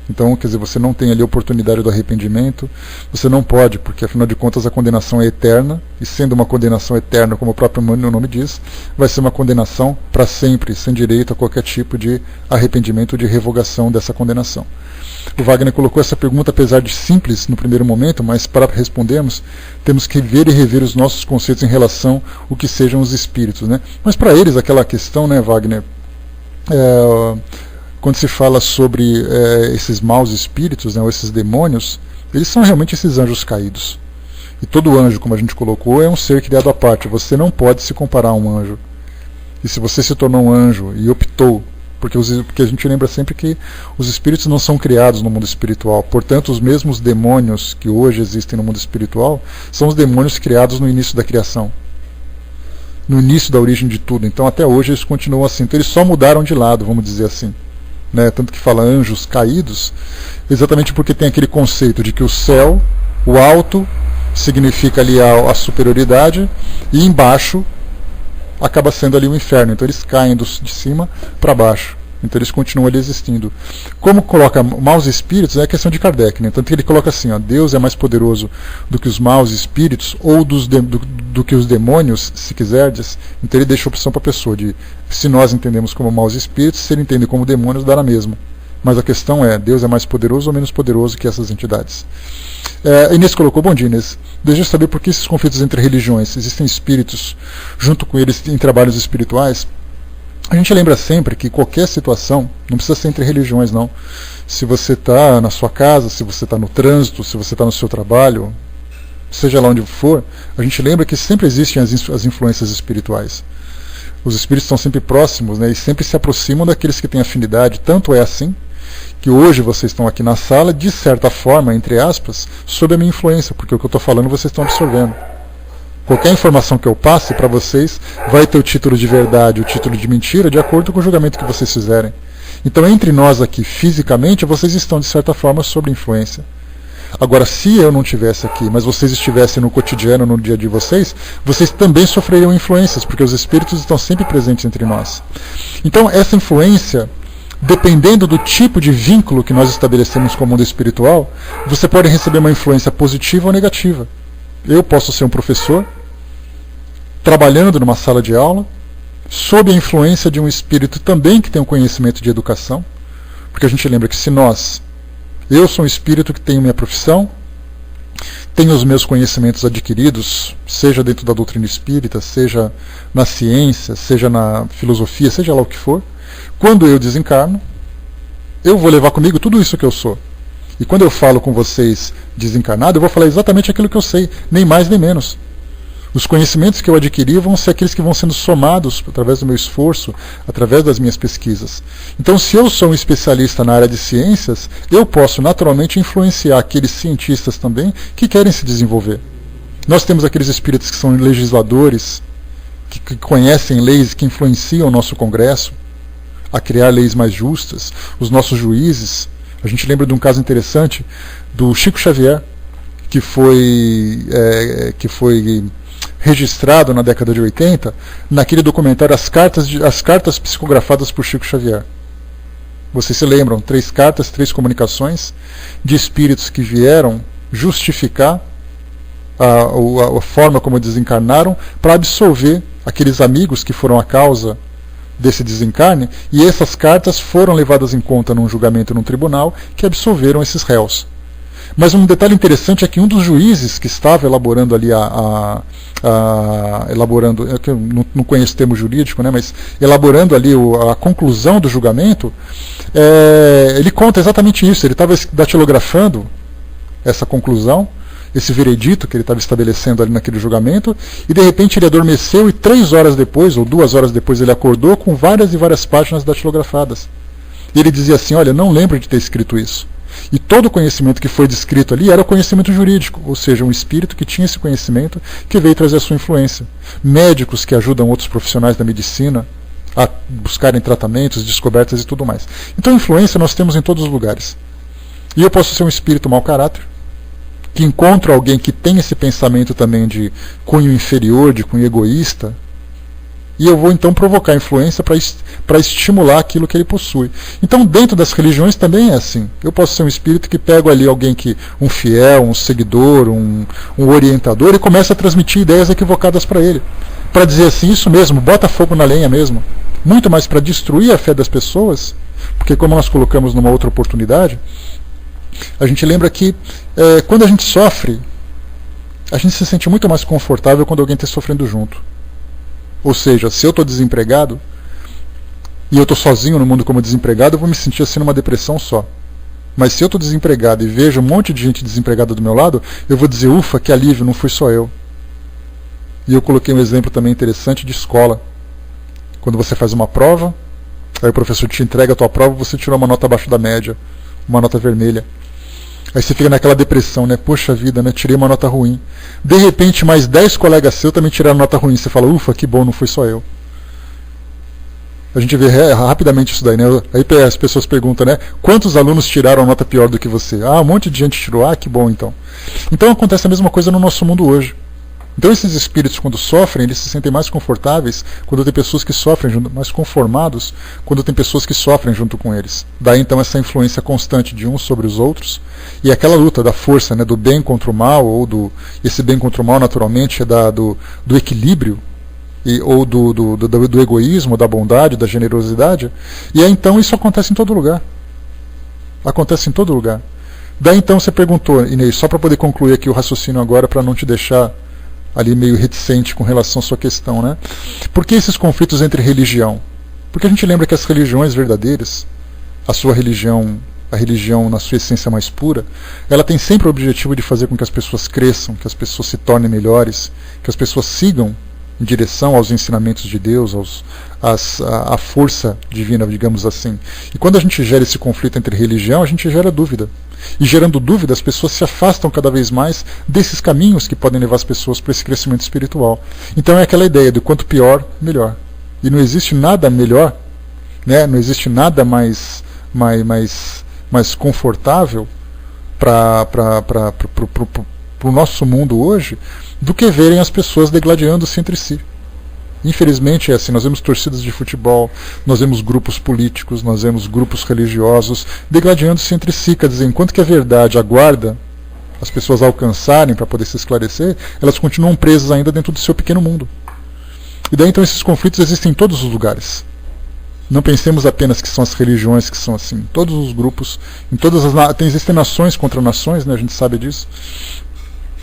Então, quer dizer, você não tem ali a oportunidade do arrependimento, você não pode, porque afinal de contas a condenação é eterna, e sendo uma condenação eterna, como o próprio nome diz, vai ser uma condenação para sempre, sem direito a qualquer tipo de arrependimento ou de revogação dessa condenação. O Wagner colocou essa pergunta, apesar de simples no primeiro momento, mas para respondermos, temos que ver e rever os nossos conceitos em relação ao que sejam os espíritos, né? Mas para eles, aquela questão, né, Wagner, quando se fala sobre esses maus espíritos, né, ou esses demônios, eles são realmente esses anjos caídos. E todo anjo, como a gente colocou, é um ser criado à parte. Você não pode se comparar a um anjo. E se você se tornou um anjo e optou, porque a gente lembra sempre que os espíritos não são criados no mundo espiritual. Portanto, os mesmos demônios que hoje existem no mundo espiritual são os demônios criados no início da criação, no início da origem de tudo. Então, até hoje eles continuam assim. Então, eles só mudaram de lado, vamos dizer assim. Né, tanto que fala anjos caídos, exatamente porque tem aquele conceito de que o céu, o alto, significa ali a superioridade, e embaixo acaba sendo ali o inferno. Então eles caem de cima para baixo. Então eles continuam ali existindo. Como coloca maus espíritos, é a questão de Kardec, né? Tanto que ele coloca assim, ó, Deus é mais poderoso do que os maus espíritos, ou do que os demônios, se quiserdes. Então ele deixa a opção para a pessoa, de se nós entendemos como maus espíritos, se ele entende como demônios, dá na mesma. Mas a questão é, Deus é mais poderoso ou menos poderoso que essas entidades? Inês colocou, bom dia Inês, desejo saber por que esses conflitos entre religiões, existem espíritos junto com eles em trabalhos espirituais? A gente lembra sempre que qualquer situação, não precisa ser entre religiões não, se você está na sua casa, se você está no trânsito, se você está no seu trabalho, seja lá onde for, a gente lembra que sempre existem as influências espirituais. Os espíritos estão sempre próximos, né, e sempre se aproximam daqueles que têm afinidade. Tanto é assim que hoje vocês estão aqui na sala, de certa forma, entre aspas, sob a minha influência, porque o que eu estou falando vocês estão absorvendo. Qualquer informação que eu passe para vocês vai ter o título de verdade, o título de mentira, de acordo com o julgamento que vocês fizerem. Então, entre nós aqui, fisicamente, vocês estão, de certa forma, sob influência. Agora, se eu não estivesse aqui, mas vocês estivessem no cotidiano, no dia de vocês também sofreriam influências, porque os espíritos estão sempre presentes entre nós. Então, essa influência, dependendo do tipo de vínculo que nós estabelecemos com o mundo espiritual, você pode receber uma influência positiva ou negativa. Eu posso ser um professor, trabalhando numa sala de aula, sob a influência de um espírito também que tem um conhecimento de educação, porque a gente lembra que eu sou um espírito que tenho minha profissão, tenho os meus conhecimentos adquiridos, seja dentro da doutrina espírita, seja na ciência, seja na filosofia, seja lá o que for. Quando eu desencarno, eu vou levar comigo tudo isso que eu sou. E quando eu falo com vocês desencarnado, eu vou falar exatamente aquilo que eu sei, nem mais nem menos. Os conhecimentos que eu adquiri vão ser aqueles que vão sendo somados através do meu esforço, através das minhas pesquisas. Então, se eu sou um especialista na área de ciências, eu posso naturalmente influenciar aqueles cientistas também que querem se desenvolver. Nós temos aqueles espíritos que são legisladores, que conhecem leis, que influenciam o nosso Congresso a criar leis mais justas, os nossos juízes. A gente lembra de um caso interessante do Chico Xavier, que foi registrado na década de 80, naquele documentário As Cartas Psicografadas por Chico Xavier. Vocês se lembram? 3 cartas, 3 comunicações de espíritos que vieram justificar a forma como desencarnaram para absolver aqueles amigos que foram a causa desse desencarne, e essas cartas foram levadas em conta num julgamento num tribunal que absolveram esses réus. Mas um detalhe interessante é que um dos juízes que estava elaborando ali eu não conheço o termo jurídico, né, mas elaborando ali a conclusão do julgamento, ele conta exatamente isso. Ele estava datilografando essa conclusão, esse veredito que ele estava estabelecendo ali naquele julgamento, e de repente ele adormeceu e 3 horas depois, ou 2 horas depois, ele acordou com várias e várias páginas datilografadas. E ele dizia assim, olha, não lembro de ter escrito isso. E todo o conhecimento que foi descrito ali era o conhecimento jurídico, ou seja, um espírito que tinha esse conhecimento que veio trazer a sua influência. Médicos que ajudam outros profissionais da medicina a buscarem tratamentos, descobertas e tudo mais. Então influência nós temos em todos os lugares. E eu posso ser um espírito mau caráter, que encontra alguém que tem esse pensamento também de cunho inferior, de cunho egoísta, e eu vou então provocar influência para estimular aquilo que ele possui. Então dentro das religiões também é assim. Eu posso ser um espírito que pego ali alguém um fiel, um seguidor, um orientador, e começa a transmitir ideias equivocadas para ele. Para dizer assim, isso mesmo, bota fogo na lenha mesmo. Muito mais para destruir a fé das pessoas, porque como nós colocamos numa outra oportunidade, a gente lembra que quando a gente sofre, a gente se sente muito mais confortável quando alguém está sofrendo junto. Ou seja, se eu estou desempregado e eu estou sozinho no mundo como desempregado, eu vou me sentir assim numa depressão só. Mas se eu estou desempregado e vejo um monte de gente desempregada do meu lado, eu vou dizer, ufa, que alívio, não fui só eu. E eu coloquei um exemplo também interessante de escola. Quando você faz uma prova, aí o professor te entrega a tua prova, você tirou uma nota abaixo da média, uma nota vermelha. Aí você fica naquela depressão, né? Poxa vida, né? Tirei uma nota ruim. De repente, mais 10 colegas seus também tiraram nota ruim. Você fala, ufa, que bom, não fui só eu. A gente vê rapidamente isso daí, né? Aí as pessoas perguntam, né? Quantos alunos tiraram nota pior do que você? Ah, um monte de gente tirou. Ah, que bom, então. Então acontece a mesma coisa no nosso mundo hoje. Então esses espíritos, quando sofrem, eles se sentem mais confortáveis quando tem pessoas que sofrem junto, mais conformados quando tem pessoas que sofrem junto com eles. Daí então essa influência constante de uns sobre os outros, e aquela luta da força, né, do bem contra o mal, ou esse bem contra o mal naturalmente é do equilíbrio, ou do egoísmo, da bondade, da generosidade, e aí então isso acontece em todo lugar. Acontece em todo lugar. Daí então você perguntou, Inês, só para poder concluir aqui o raciocínio agora, para não te deixar ali meio reticente com relação à sua questão, né? Por que esses conflitos entre religião? Porque a gente lembra que as religiões verdadeiras, a sua religião, a religião na sua essência mais pura, ela tem sempre o objetivo de fazer com que as pessoas cresçam, que as pessoas se tornem melhores, que as pessoas sigam em direção aos ensinamentos de Deus, à força divina, digamos assim. E quando a gente gera esse conflito entre religião, a gente gera dúvida. E gerando dúvida, as pessoas se afastam cada vez mais desses caminhos que podem levar as pessoas para esse crescimento espiritual. Então é aquela ideia de quanto pior, melhor. E não existe nada melhor, né? Não existe nada mais confortável para o nosso mundo hoje do que verem as pessoas degladiando-se entre si. Infelizmente é assim, nós vemos torcidas de futebol, nós vemos grupos políticos, nós vemos grupos religiosos degladiando-se entre si, quer dizer, enquanto que a verdade aguarda as pessoas alcançarem para poder se esclarecer, elas continuam presas ainda dentro do seu pequeno mundo. E daí então esses conflitos existem em todos os lugares. Não pensemos apenas que são as religiões que são assim, todos os grupos, em todas existem nações contra nações, né, a gente sabe disso.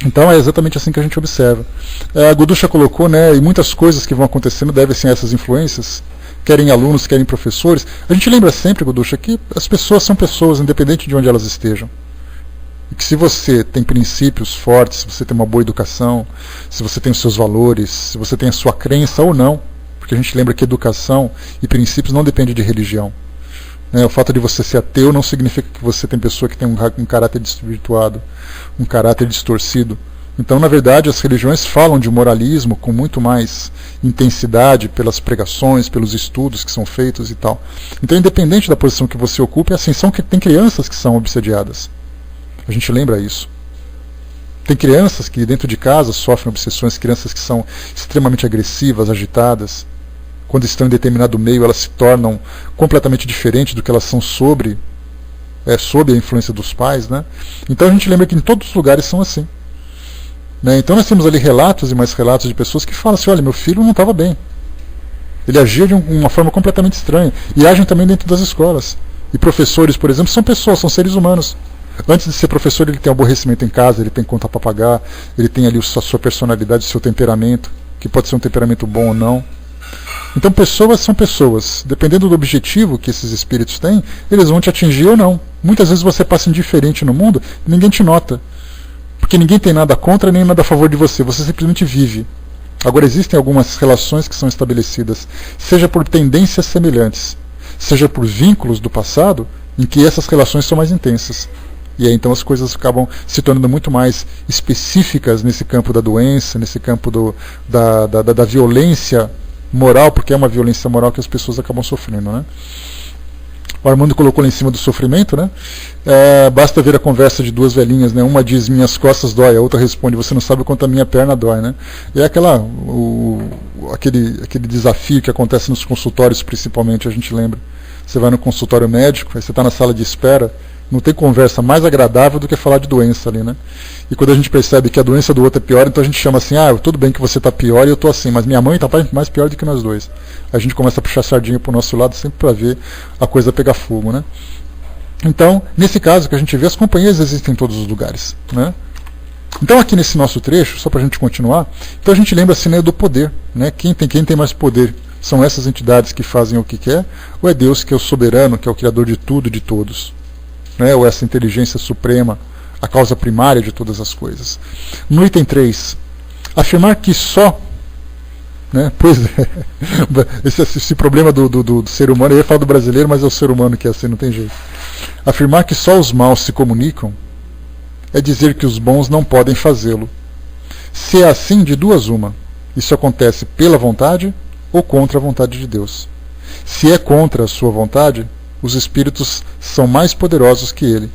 Então é exatamente assim que a gente observa. A Gudusha colocou, né, e muitas coisas que vão acontecendo devem ser essas influências, querem alunos, querem professores. A gente lembra sempre, Gudusha, que as pessoas são pessoas, independente de onde elas estejam. E que se você tem princípios fortes, se você tem uma boa educação, se você tem os seus valores, se você tem a sua crença ou não, porque a gente lembra que educação e princípios não dependem de religião. O fato de você ser ateu não significa que você tem pessoa que tem um caráter desvirtuado, um caráter distorcido. Então, na verdade, as religiões falam de moralismo com muito mais intensidade pelas pregações, pelos estudos que são feitos e tal. Então, independente da posição que você ocupe, é assim, tem crianças que são obsediadas. A gente lembra isso. Tem crianças que dentro de casa sofrem obsessões, crianças que são extremamente agressivas, agitadas. Quando estão em determinado meio, elas se tornam completamente diferentes do que elas são sob a influência dos pais, né? Então a gente lembra que em todos os lugares são assim. Né? Então nós temos ali relatos e mais relatos de pessoas que falam assim, olha, meu filho não estava bem. Ele agia de uma forma completamente estranha. E agem também dentro das escolas. E professores, por exemplo, são pessoas, são seres humanos. Antes de ser professor, ele tem aborrecimento em casa, ele tem conta para pagar, ele tem ali a sua personalidade, o seu temperamento, que pode ser um temperamento bom ou não. Então pessoas são pessoas. Dependendo do objetivo que esses espíritos têm, eles vão te atingir ou não. Muitas vezes você passa indiferente no mundo e ninguém te nota. Porque ninguém tem nada contra nem nada a favor de você. Você simplesmente vive. Agora existem algumas relações que são estabelecidas, seja por tendências semelhantes, seja por vínculos do passado, em que essas relações são mais intensas. E aí então as coisas acabam se tornando muito mais específicas nesse campo da doença, nesse campo da violência moral, porque é uma violência moral que as pessoas acabam sofrendo, né? O Armando colocou lá em cima do sofrimento, né? Basta ver a conversa de duas velhinhas, né? Uma diz, minhas costas dói, a outra responde, você não sabe quanto a minha perna dói, né? É aquele desafio que acontece nos consultórios, principalmente, a gente lembra. Você vai no consultório médico, aí você está na sala de espera, não tem conversa mais agradável do que falar de doença ali, né? E quando a gente percebe que a doença do outro é pior, então a gente chama assim, tudo bem que você está pior e eu estou assim, mas minha mãe está mais pior do que nós dois. A gente começa a puxar a sardinha para o nosso lado sempre para ver a coisa pegar fogo, né? Então, nesse caso que a gente vê, as companhias existem em todos os lugares, né? Então aqui nesse nosso trecho, só para a gente continuar, então a gente lembra assim, né, do poder, né? Quem tem mais poder? São essas entidades que fazem o que quer, ou é Deus que é o soberano, que é o criador de tudo e de todos? Né, ou essa inteligência suprema, a causa primária de todas as coisas. No item 3, afirmar que só, né, pois é, esse problema do ser humano, eu ia falar do brasileiro, mas é o ser humano que é assim, não tem jeito. Afirmar que só os maus se comunicam é dizer que os bons não podem fazê-lo. Se é assim, de duas uma, isso acontece pela vontade ou contra a vontade de Deus. Se é contra a sua vontade, os espíritos são mais poderosos que ele.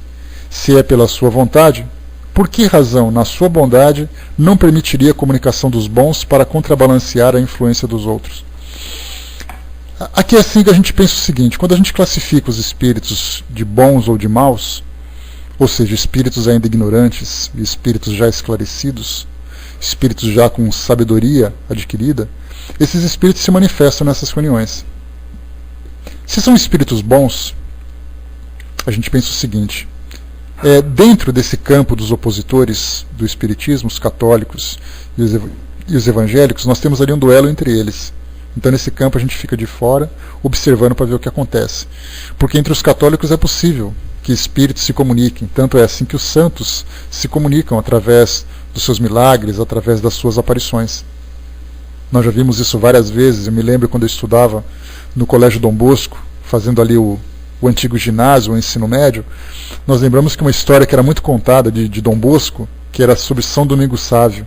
Se é pela sua vontade, por que razão, na sua bondade, não permitiria a comunicação dos bons para contrabalancear a influência dos outros? Aqui é assim que a gente pensa o seguinte: quando a gente classifica os espíritos de bons ou de maus, ou seja, espíritos ainda ignorantes e espíritos já esclarecidos, espíritos já com sabedoria adquirida, esses espíritos se manifestam nessas reuniões. Se são espíritos bons, a gente pensa o seguinte: dentro desse campo dos opositores do espiritismo, os católicos e os evangélicos, nós temos ali um duelo entre eles. Então nesse campo a gente fica de fora, observando para ver o que acontece. Porque entre os católicos é possível que espíritos se comuniquem, tanto é assim que os santos se comunicam através dos seus milagres, através das suas aparições. Nós já vimos isso várias vezes. Eu me lembro quando eu estudava no Colégio Dom Bosco, fazendo ali o antigo ginásio, o ensino médio, nós lembramos que uma história que era muito contada de Dom Bosco, que era sobre São Domingos Sávio,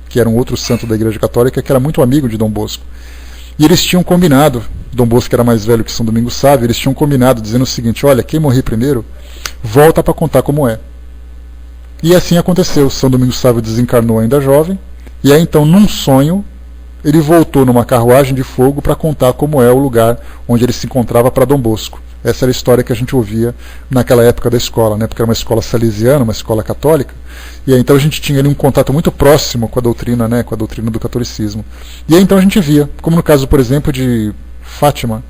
que era um outro santo da Igreja Católica, que era muito amigo de Dom Bosco. E eles tinham combinado, Dom Bosco era mais velho que São Domingos Sávio, eles tinham combinado dizendo o seguinte: olha, quem morrer primeiro, volta para contar como é. E assim aconteceu. São Domingos Sávio desencarnou ainda jovem, e aí então, num sonho, ele voltou numa carruagem de fogo para contar como é o lugar onde ele se encontrava para Dom Bosco. Essa era a história que a gente ouvia naquela época da escola, né? Porque era uma escola salesiana, uma escola católica, e aí então a gente tinha ali um contato muito próximo com a doutrina, né? Com a doutrina do catolicismo. E aí então a gente via, como no caso, por exemplo, de Fátima,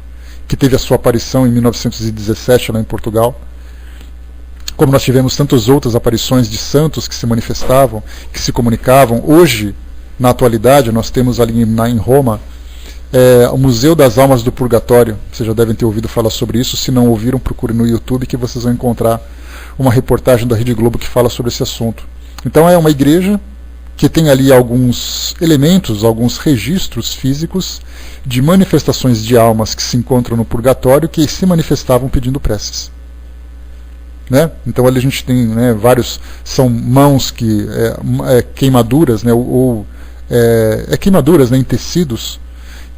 que teve a sua aparição em 1917 lá em Portugal, como nós tivemos tantas outras aparições de santos que se manifestavam, que se comunicavam. Hoje, na atualidade, nós temos ali em Roma o Museu das Almas do Purgatório. Vocês já devem ter ouvido falar sobre isso. Se não ouviram, procurem no YouTube que vocês vão encontrar uma reportagem da Rede Globo que fala sobre esse assunto. Então é uma igreja que tem ali alguns elementos, alguns registros físicos de manifestações de almas que se encontram no purgatório, que se manifestavam pedindo preces. Né? Então ali a gente tem, né, vários, são mãos que queimaduras, né, queimaduras, né, em tecidos,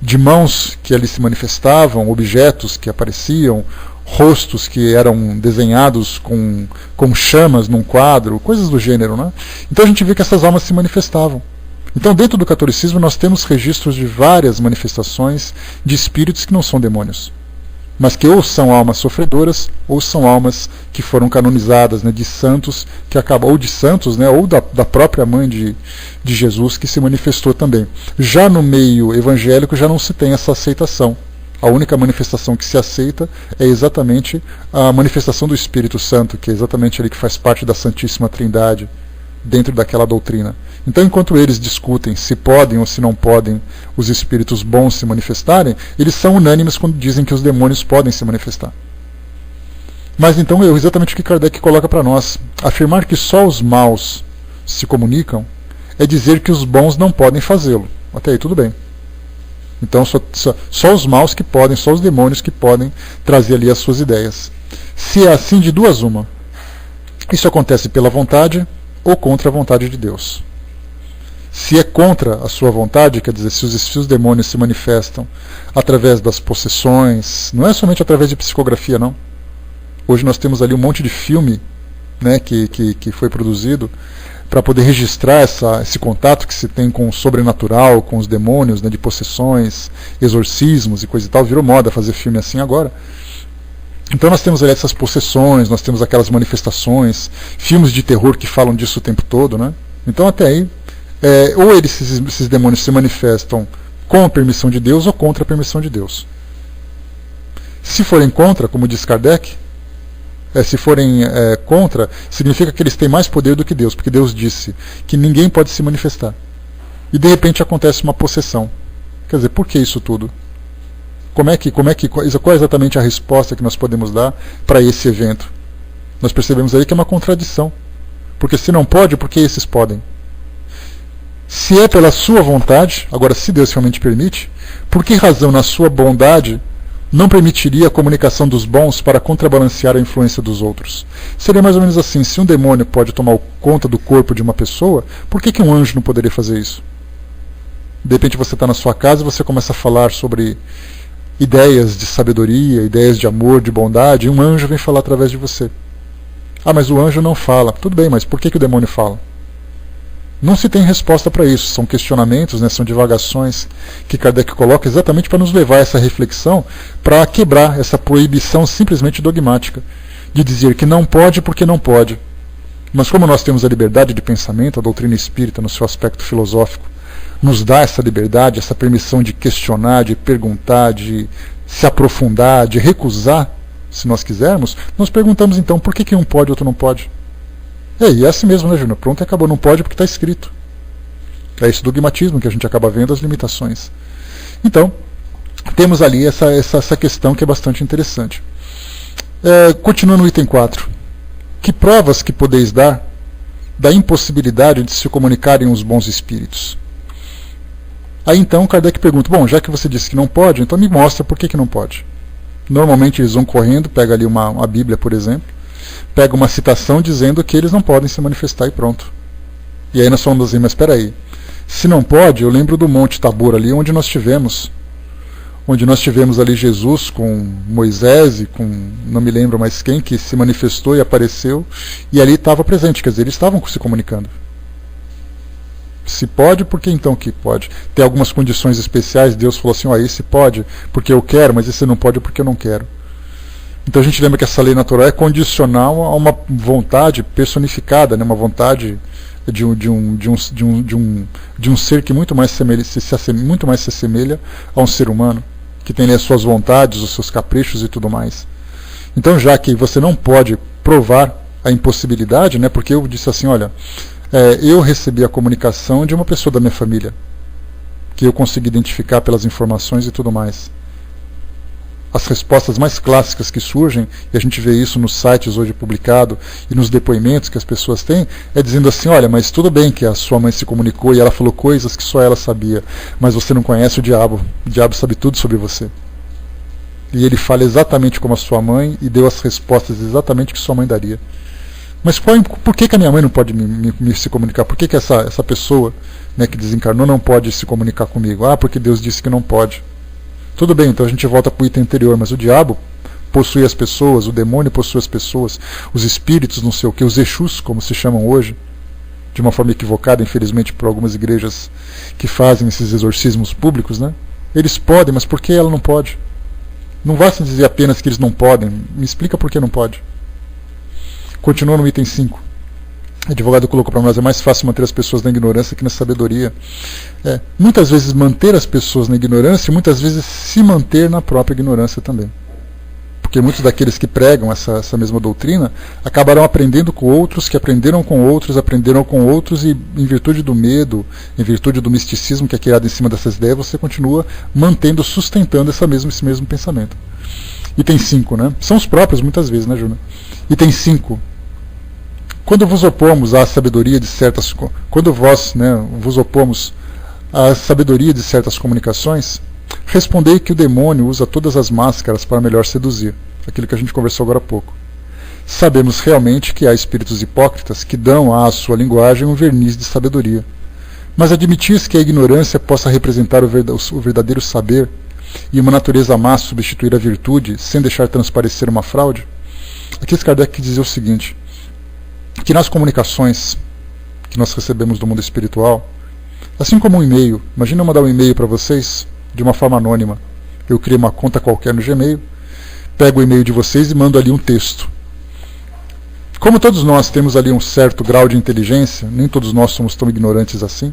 de mãos que ali se manifestavam, objetos que apareciam, rostos que eram desenhados com chamas num quadro, coisas do gênero, né? Então a gente vê que essas almas se manifestavam. Então dentro do catolicismo nós temos registros de várias manifestações de espíritos que não são demônios, mas que ou são almas sofredoras, ou são almas que foram canonizadas, né, de santos, que acabam, ou de santos, né, ou da própria mãe de Jesus, que se manifestou também. Já no meio evangélico já não se tem essa aceitação. A única manifestação que se aceita é exatamente a manifestação do Espírito Santo, que é exatamente ele que faz parte da Santíssima Trindade, dentro daquela doutrina. Então, enquanto eles discutem se podem ou se não podem os espíritos bons se manifestarem, eles são unânimes quando dizem que os demônios podem se manifestar. Mas então é exatamente o que Kardec coloca para nós. Afirmar que só os maus se comunicam é dizer que os bons não podem fazê-lo. Até aí tudo bem. Então só os maus que podem, só os demônios que podem trazer ali as suas ideias. Se é assim, de duas uma. Isso acontece pela vontade ou contra a vontade de Deus. Se é contra a sua vontade, quer dizer, se os demônios se manifestam através das possessões, não é somente através de psicografia, não. Hoje nós temos ali um monte de filme, né, que foi produzido para poder registrar esse contato que se tem com o sobrenatural, com os demônios, né, de possessões, exorcismos e coisa e tal. Virou moda fazer filme assim agora. Então nós temos ali essas possessões, nós temos aquelas manifestações, filmes de terror que falam disso o tempo todo, né? Então até aí, ou esses demônios se manifestam com a permissão de Deus ou contra a permissão de Deus. Se forem contra, como diz Kardec, se forem contra, significa que eles têm mais poder do que Deus, porque Deus disse que ninguém pode se manifestar. E de repente acontece uma possessão. Quer dizer, por que isso tudo? Qual é exatamente a resposta que nós podemos dar para esse evento? Nós percebemos aí que é uma contradição. Porque se não pode, por que esses podem? Se é pela sua vontade, agora se Deus realmente permite, por que razão na sua bondade não permitiria a comunicação dos bons para contrabalancear a influência dos outros? Seria mais ou menos assim: se um demônio pode tomar conta do corpo de uma pessoa, por que um anjo não poderia fazer isso? De repente você está na sua casa e você começa a falar sobre ideias de sabedoria, ideias de amor, de bondade, e um anjo vem falar através de você. Ah, mas o anjo não fala. Tudo bem, mas por que o demônio fala? Não se tem resposta para isso. São questionamentos, né, são divagações que Kardec coloca exatamente para nos levar a essa reflexão, para quebrar essa proibição simplesmente dogmática, de dizer que não pode porque não pode. Mas como nós temos a liberdade de pensamento, a doutrina espírita, no seu aspecto filosófico, nos dá essa liberdade, essa permissão de questionar, de perguntar, de se aprofundar, de recusar, se nós quisermos, nós perguntamos então por que um pode e outro não pode. E é assim mesmo, né, Júnior? Pronto, acabou, não pode porque está escrito. É esse dogmatismo que a gente acaba vendo as limitações. Então, temos ali essa questão que é bastante interessante. Continuando no item 4. Que provas que podeis dar da impossibilidade de se comunicarem os bons espíritos? Aí então Kardec pergunta, bom, já que você disse que não pode, então me mostra por que não pode. Normalmente eles vão correndo, pega ali uma Bíblia, por exemplo, pega uma citação dizendo que eles não podem se manifestar e pronto. E aí nós falamos assim, mas espera aí, se não pode, eu lembro do Monte Tabor ali, onde nós tivemos ali Jesus com Moisés e com, não me lembro mais quem, que se manifestou e apareceu, e ali estava presente, quer dizer, eles estavam se comunicando. Se pode, por que então que pode? Tem algumas condições especiais, Deus falou assim, esse pode porque eu quero, mas esse não pode porque eu não quero. Então a gente lembra que essa lei natural é condicional a uma vontade personificada, né? Uma vontade de um ser que muito mais se assemelha a um ser humano, que tem as suas vontades, os seus caprichos e tudo mais. Então, já que você não pode provar a impossibilidade, né? Porque eu disse assim, olha, eu recebi a comunicação de uma pessoa da minha família, que eu consegui identificar pelas informações e tudo mais. As respostas mais clássicas que surgem, e a gente vê isso nos sites hoje publicados e nos depoimentos que as pessoas têm, é dizendo assim, olha, mas tudo bem que a sua mãe se comunicou e ela falou coisas que só ela sabia, mas você não conhece o diabo sabe tudo sobre você. E ele fala exatamente como a sua mãe e deu as respostas exatamente que sua mãe daria. Mas por que a minha mãe não pode se comunicar? Por que essa pessoa, né, que desencarnou não pode se comunicar comigo? Ah, porque Deus disse que não pode. Tudo bem, então a gente volta para o item anterior, mas o diabo possui as pessoas, o demônio possui as pessoas, os espíritos, não sei o que, os Exus, como se chamam hoje, de uma forma equivocada, infelizmente, por algumas igrejas que fazem esses exorcismos públicos, né? Eles podem, mas por que ela não pode? Não basta dizer apenas que eles não podem, me explica por que não pode. Continua no item 5. O advogado colocou para nós, é mais fácil manter as pessoas na ignorância que na sabedoria. Muitas vezes manter as pessoas na ignorância e muitas vezes se manter na própria ignorância também. Porque muitos daqueles que pregam essa mesma doutrina acabarão aprendendo com outros, que aprenderam com outros e em virtude do medo, em virtude do misticismo que é criado em cima dessas ideias, você continua sustentando esse mesmo pensamento. Item 5, né? São os próprios muitas vezes, né, Júnior? Item 5. Quando vos opomos à sabedoria de certas... Quando vós, né, vos opomos à sabedoria de certas comunicações, respondei que o demônio usa todas as máscaras para melhor seduzir. Aquilo que a gente conversou agora há pouco. Sabemos realmente que há espíritos hipócritas que dão à sua linguagem um verniz de sabedoria. Mas admitis que a ignorância possa representar o verdadeiro saber e uma natureza má substituir a virtude sem deixar transparecer uma fraude? Aqui Kardec dizia o seguinte, que nas comunicações que nós recebemos do mundo espiritual, assim como um e-mail, imagina eu mandar um e-mail para vocês de uma forma anônima. Eu crio uma conta qualquer no Gmail, pego o e-mail de vocês e mando ali um texto. Como todos nós temos ali um certo grau de inteligência, nem todos nós somos tão ignorantes assim.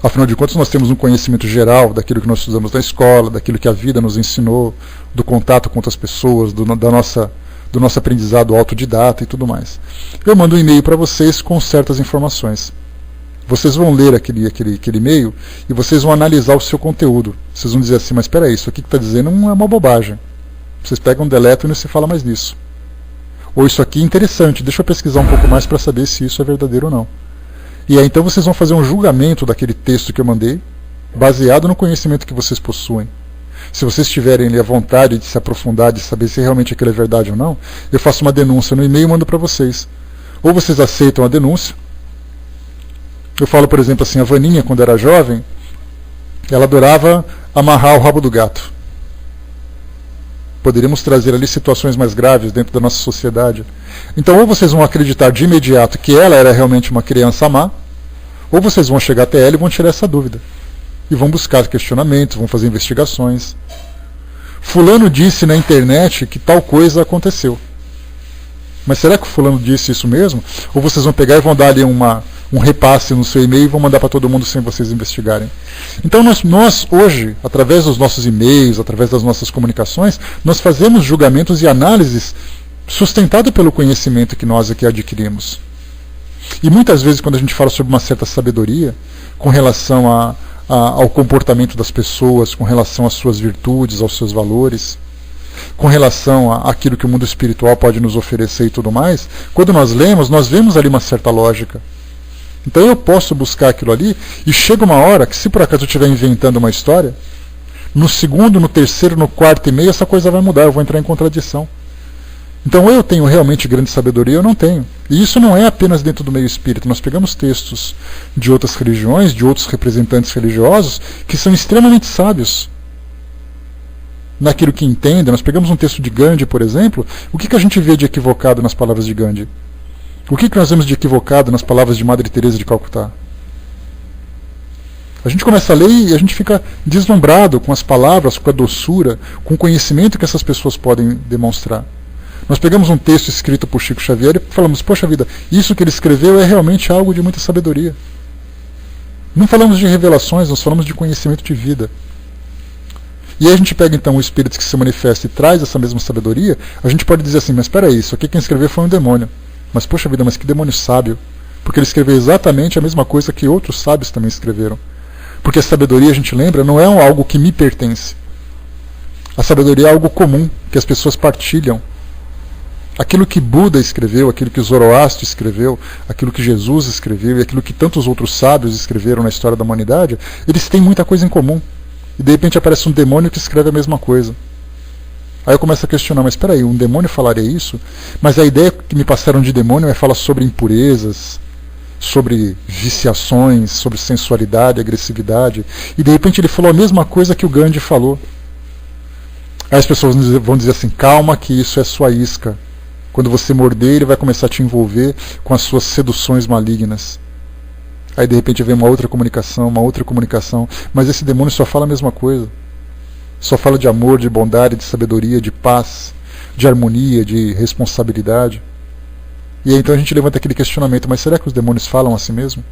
Afinal de contas, nós temos um conhecimento geral daquilo que nós estudamos na escola, daquilo que a vida nos ensinou, do contato com outras pessoas, do nosso aprendizado autodidata e tudo mais. Eu mando um e-mail para vocês com certas informações. Vocês vão ler aquele e-mail e vocês vão analisar o seu conteúdo. Vocês vão dizer assim, mas espera aí, isso aqui que está dizendo não é uma bobagem. Vocês pegam, deletam e não se fala mais nisso. Ou isso aqui é interessante, deixa eu pesquisar um pouco mais para saber se isso é verdadeiro ou não. E aí então vocês vão fazer um julgamento daquele texto que eu mandei, baseado no conhecimento que vocês possuem. Se vocês tiverem ali a vontade de se aprofundar, de saber se realmente aquilo é verdade ou não, eu faço uma denúncia no e-mail e mando para vocês. Ou vocês aceitam a denúncia. Eu falo, por exemplo, assim, a Vaninha, quando era jovem, ela adorava amarrar o rabo do gato. Poderíamos trazer ali situações mais graves dentro da nossa sociedade. Então, ou vocês vão acreditar de imediato que ela era realmente uma criança má, ou vocês vão chegar até ela e vão tirar essa dúvida. E vão buscar questionamentos, vão fazer investigações. Fulano disse na internet que tal coisa aconteceu. Mas será que o fulano disse isso mesmo? Ou vocês vão pegar e vão dar ali um repasse no seu e-mail e vão mandar para todo mundo sem vocês investigarem? Então nós hoje, através dos nossos e-mails, através das nossas comunicações, nós fazemos julgamentos e análises sustentados pelo conhecimento que nós aqui adquirimos. E muitas vezes quando a gente fala sobre uma certa sabedoria, com relação ao comportamento das pessoas, com relação às suas virtudes, aos seus valores, com relação àquilo que o mundo espiritual pode nos oferecer e tudo mais, quando nós lemos, nós vemos ali uma certa lógica. Então eu posso buscar aquilo ali, e chega uma hora que, se por acaso eu estiver inventando uma história, no segundo, no terceiro, no quarto e-mail, essa coisa vai mudar, eu vou entrar em contradição. Então, ou eu tenho realmente grande sabedoria, ou eu não tenho. E isso não é apenas dentro do meio espírita. Nós pegamos textos de outras religiões, de outros representantes religiosos, que são extremamente sábios naquilo que entendem. Nós pegamos um texto de Gandhi, por exemplo. O que a gente vê de equivocado nas palavras de Gandhi? O que nós vemos de equivocado nas palavras de Madre Teresa de Calcutá? A gente começa a ler e a gente fica deslumbrado com as palavras, com a doçura, com o conhecimento que essas pessoas podem demonstrar. Nós pegamos um texto escrito por Chico Xavier e falamos, poxa vida, isso que ele escreveu é realmente algo de muita sabedoria. Não falamos de revelações, nós falamos de conhecimento de vida. E aí a gente pega então o Espírito que se manifesta e traz essa mesma sabedoria, a gente pode dizer assim, mas espera aí, isso aqui quem escreveu foi um demônio. Mas poxa vida, mas que demônio sábio. Porque ele escreveu exatamente a mesma coisa que outros sábios também escreveram. Porque a sabedoria, a gente lembra, não é algo que me pertence. A sabedoria é algo comum, que as pessoas partilham. Aquilo que Buda escreveu, aquilo que Zoroastro escreveu, aquilo que Jesus escreveu e aquilo que tantos outros sábios escreveram na história da humanidade, eles têm muita coisa em comum. E de repente aparece um demônio que escreve a mesma coisa. Aí eu começo a questionar, mas espera aí, um demônio falaria isso? Mas a ideia que me passaram de demônio é falar sobre impurezas, sobre viciações, sobre sensualidade, agressividade. E de repente ele falou a mesma coisa que o Gandhi falou. Aí as pessoas vão dizer assim, calma que isso é sua isca. Quando você morder, ele vai começar a te envolver com as suas seduções malignas. Aí de repente vem uma outra comunicação, mas esse demônio só fala a mesma coisa. Só fala de amor, de bondade, de sabedoria, de paz, de harmonia, de responsabilidade. E aí então a gente levanta aquele questionamento, mas será que os demônios falam a si mesmo?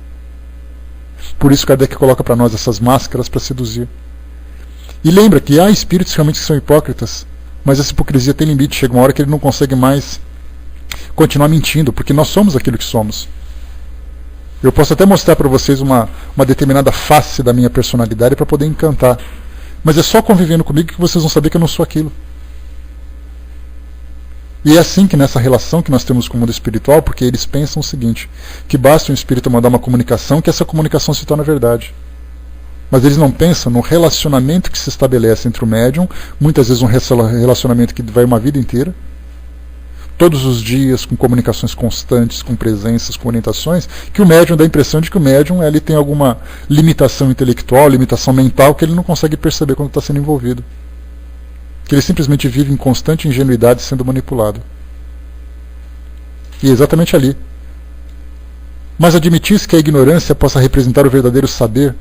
Por isso Kardec coloca para nós essas máscaras para seduzir. E lembra que há espíritos realmente que são hipócritas, mas essa hipocrisia tem limite, chega uma hora que ele não consegue mais continuar mentindo, porque nós somos aquilo que somos. Eu posso até mostrar para vocês uma determinada face da minha personalidade para poder encantar, mas é só convivendo comigo que vocês vão saber que eu não sou aquilo. E é assim que nessa relação que nós temos com o mundo espiritual, porque eles pensam o seguinte, que basta um espírito mandar uma comunicação, que essa comunicação se torna verdade. Mas eles não pensam no relacionamento que se estabelece entre o médium, muitas vezes um relacionamento que vai uma vida inteira, todos os dias, com comunicações constantes, com presenças, com orientações, que o médium dá a impressão de que o médium ele tem alguma limitação intelectual, limitação mental, que ele não consegue perceber quando está sendo envolvido. Que ele simplesmente vive em constante ingenuidade sendo manipulado. E é exatamente ali. Mas admitir que a ignorância possa representar o verdadeiro saber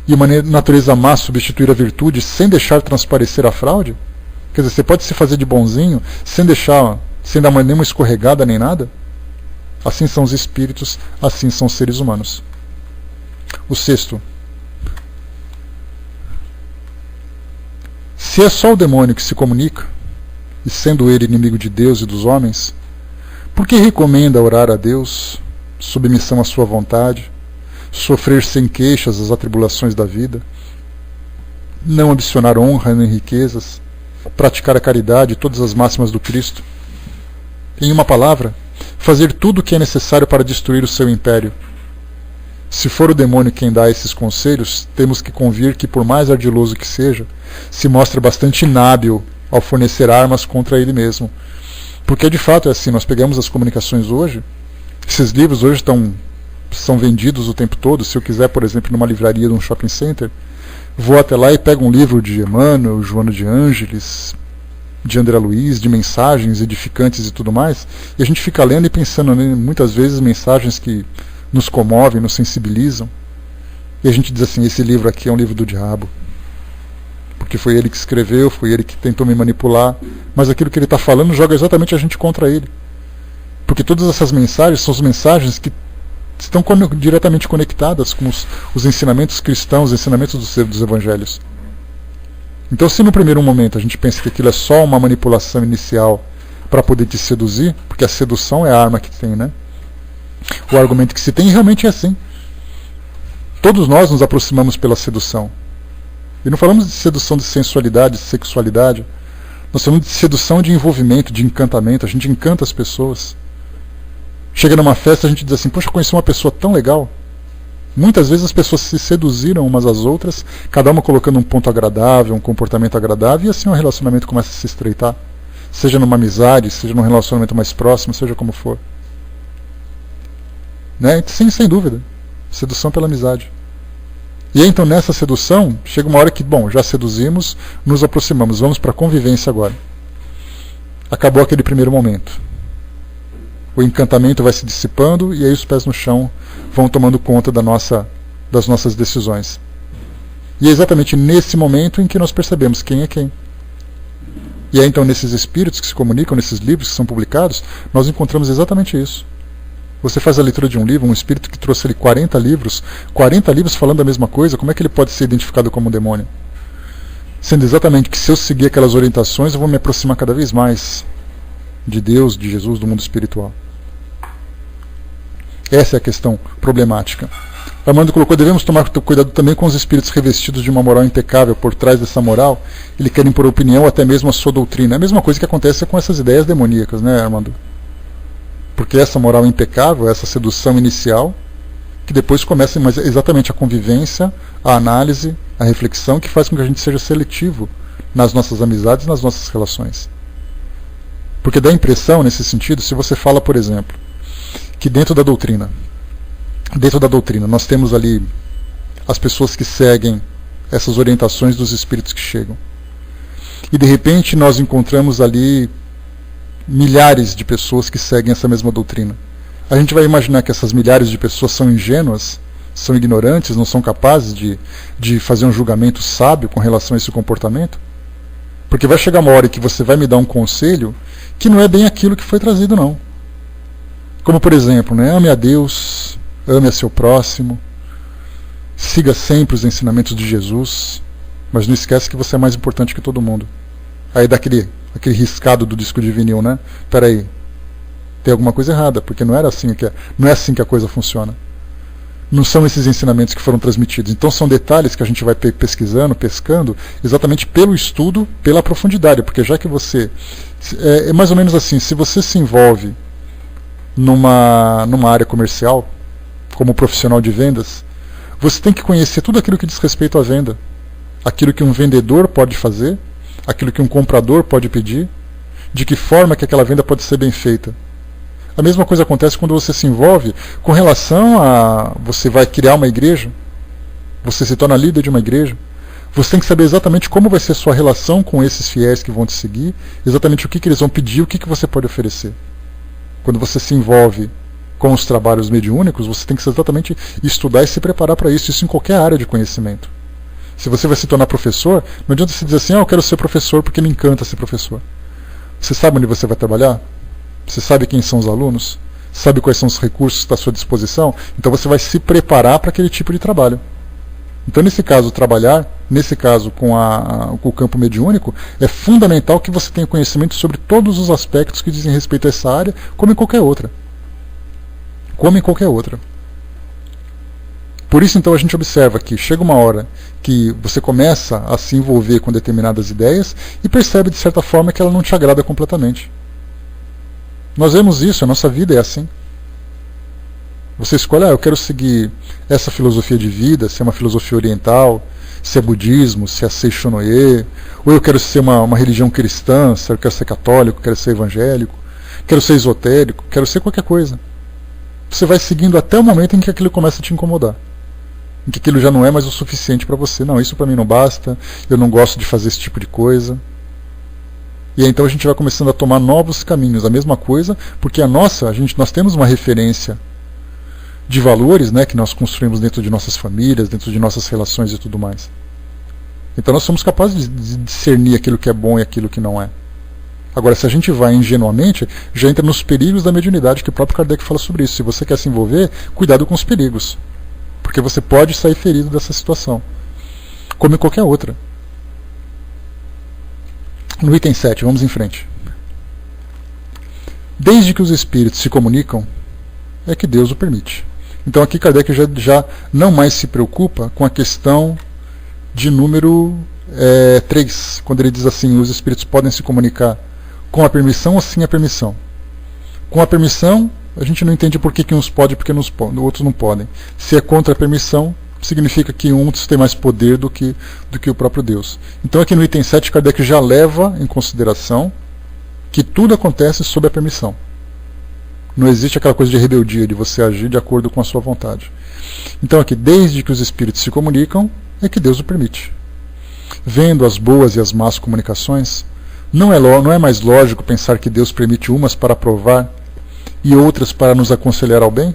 e uma natureza má substituir a virtude sem deixar transparecer a fraude? Quer dizer, você pode se fazer de bonzinho sem dar nenhuma escorregada nem nada? Assim são os espíritos, assim são os seres humanos. O sexto. Se é só o demônio que se comunica, e sendo ele inimigo de Deus e dos homens, por que recomenda orar a Deus, submissão à sua vontade, sofrer sem queixas as atribulações da vida, não ambicionar honra nem riquezas, praticar a caridade e todas as máximas do Cristo? Em uma palavra, fazer tudo o que é necessário para destruir o seu império. Se for o demônio quem dá esses conselhos, temos que convir que, por mais ardiloso que seja, se mostra bastante inábil ao fornecer armas contra ele mesmo. Porque de fato é assim, nós pegamos as comunicações hoje, esses livros hoje são vendidos o tempo todo. Se eu quiser, por exemplo, numa livraria de um shopping center, vou até lá e pego um livro de Emmanuel, Joana de Ângeles, de André Luiz, de mensagens edificantes e tudo mais, e a gente fica lendo e pensando, né, muitas vezes mensagens que nos comovem, nos sensibilizam, e a gente diz assim, esse livro aqui é um livro do diabo, porque foi ele que escreveu, foi ele que tentou me manipular, mas aquilo que ele está falando joga exatamente a gente contra ele, porque todas essas mensagens são as mensagens que estão diretamente conectadas com os ensinamentos cristãos, os ensinamentos dos evangelhos. Então, se no primeiro momento a gente pensa que aquilo é só uma manipulação inicial para poder te seduzir, porque a sedução é a arma que tem, né? O argumento que se tem realmente é assim. Todos nós nos aproximamos pela sedução. E não falamos de sedução de sensualidade, de sexualidade. Nós falamos de sedução de envolvimento, de encantamento. A gente encanta as pessoas. Chega numa festa, a gente diz assim, poxa, eu conheci uma pessoa tão legal. Muitas vezes as pessoas se seduziram umas às outras, cada uma colocando um ponto agradável, um comportamento agradável, e assim o relacionamento começa a se estreitar. Seja numa amizade, seja num relacionamento mais próximo, seja como for. Né? Sim, sem dúvida. Sedução pela amizade. E aí, então, nessa sedução, chega uma hora que, bom, já seduzimos, nos aproximamos, vamos para a convivência agora. Acabou aquele primeiro momento. O encantamento vai se dissipando e aí os pés no chão vão tomando conta das nossas decisões. E é exatamente nesse momento em que nós percebemos quem é quem. E aí então nesses espíritos que se comunicam, nesses livros que são publicados, nós encontramos exatamente isso. Você faz a leitura de um livro, um espírito que trouxe ali 40 livros falando a mesma coisa, como é que ele pode ser identificado como um demônio? Sendo exatamente que se eu seguir aquelas orientações eu vou me aproximar cada vez mais de Deus, de Jesus, do mundo espiritual. Essa é a questão problemática. Armando colocou, devemos tomar cuidado também com os espíritos revestidos de uma moral impecável. Por trás dessa moral, eles querem por opinião ou até mesmo a sua doutrina. É a mesma coisa que acontece com essas ideias demoníacas, né, Armando? Porque essa moral impecável, essa sedução inicial, que depois começa exatamente a convivência, a análise, a reflexão, que faz com que a gente seja seletivo nas nossas amizades, nas nossas relações. Porque dá a impressão, nesse sentido, se você fala, por exemplo, que dentro da doutrina nós temos ali as pessoas que seguem essas orientações dos espíritos que chegam. E de repente nós encontramos ali milhares de pessoas que seguem essa mesma doutrina. A gente vai imaginar que essas milhares de pessoas são ingênuas, são ignorantes, não são capazes de fazer um julgamento sábio com relação a esse comportamento? Porque vai chegar uma hora em que você vai me dar um conselho que não é bem aquilo que foi trazido, não. Como, por exemplo, né, ame a Deus, ame a seu próximo, siga sempre os ensinamentos de Jesus, mas não esquece que você é mais importante que todo mundo. Aí dá aquele riscado do disco de vinil, né? Peraí, tem alguma coisa errada, porque não é assim que a coisa funciona. Não são esses ensinamentos que foram transmitidos. Então são detalhes que a gente vai pesquisando, pescando, exatamente pelo estudo, pela profundidade, porque já que você... É mais ou menos assim, se você se envolve numa área comercial, como profissional de vendas, você tem que conhecer tudo aquilo que diz respeito à venda. Aquilo que um vendedor pode fazer, aquilo que um comprador pode pedir, de que forma que aquela venda pode ser bem feita. A mesma coisa acontece quando você se envolve com relação a... Você vai criar uma igreja, você se torna líder de uma igreja, você tem que saber exatamente como vai ser a sua relação com esses fiéis que vão te seguir, exatamente o que eles vão pedir, o que você pode oferecer. Quando você se envolve com os trabalhos mediúnicos, você tem que exatamente estudar e se preparar para isso em qualquer área de conhecimento. Se você vai se tornar professor, não adianta você dizer assim, eu quero ser professor porque me encanta ser professor. Você sabe onde você vai trabalhar? Você sabe quem são os alunos? Sabe quais são os recursos que estão à sua disposição? Então você vai se preparar para aquele tipo de trabalho. Então, nesse caso, com o campo mediúnico, é fundamental que você tenha conhecimento sobre todos os aspectos que dizem respeito a essa área, como em qualquer outra. Por isso, então, a gente observa que chega uma hora que você começa a se envolver com determinadas ideias e percebe, de certa forma, que ela não te agrada completamente. Nós vemos isso, a nossa vida é assim. Você escolhe, eu quero seguir essa filosofia de vida, se é uma filosofia oriental, se é budismo, se é Seishonoye, ou eu quero ser uma religião cristã, se eu quero ser católico, quero ser evangélico, quero ser esotérico, quero ser qualquer coisa. Você vai seguindo até o momento em que aquilo começa a te incomodar. Em que aquilo já não é mais o suficiente para você. Não, isso para mim não basta, eu não gosto de fazer esse tipo de coisa. E aí, então a gente vai começando a tomar novos caminhos, a mesma coisa, porque nós temos uma referência de valores, né, que nós construímos dentro de nossas famílias, dentro de nossas relações e tudo mais. Então nós somos capazes de discernir aquilo que é bom e aquilo que não é. Agora, se a gente vai ingenuamente, já entra nos perigos da mediunidade, que o próprio Kardec fala sobre isso. Se você quer se envolver, cuidado com os perigos, porque você pode sair ferido dessa situação, como em qualquer outra. No item 7, vamos em frente. Desde que os espíritos se comunicam, é que Deus o permite. Então aqui Kardec já não mais se preocupa com a questão de número 3, quando ele diz assim, os espíritos podem se comunicar com a permissão ou sem a permissão. Com a permissão, a gente não entende por que uns podem e por que outros não podem. Se é contra a permissão, significa que uns têm mais poder do que o próprio Deus. Então aqui no item 7, Kardec já leva em consideração que tudo acontece sob a permissão. Não existe aquela coisa de rebeldia, de você agir de acordo com a sua vontade. Então aqui, desde que os espíritos se comunicam, é que Deus o permite. Vendo as boas e as más comunicações, não é mais lógico pensar que Deus permite umas para provar e outras para nos aconselhar ao bem?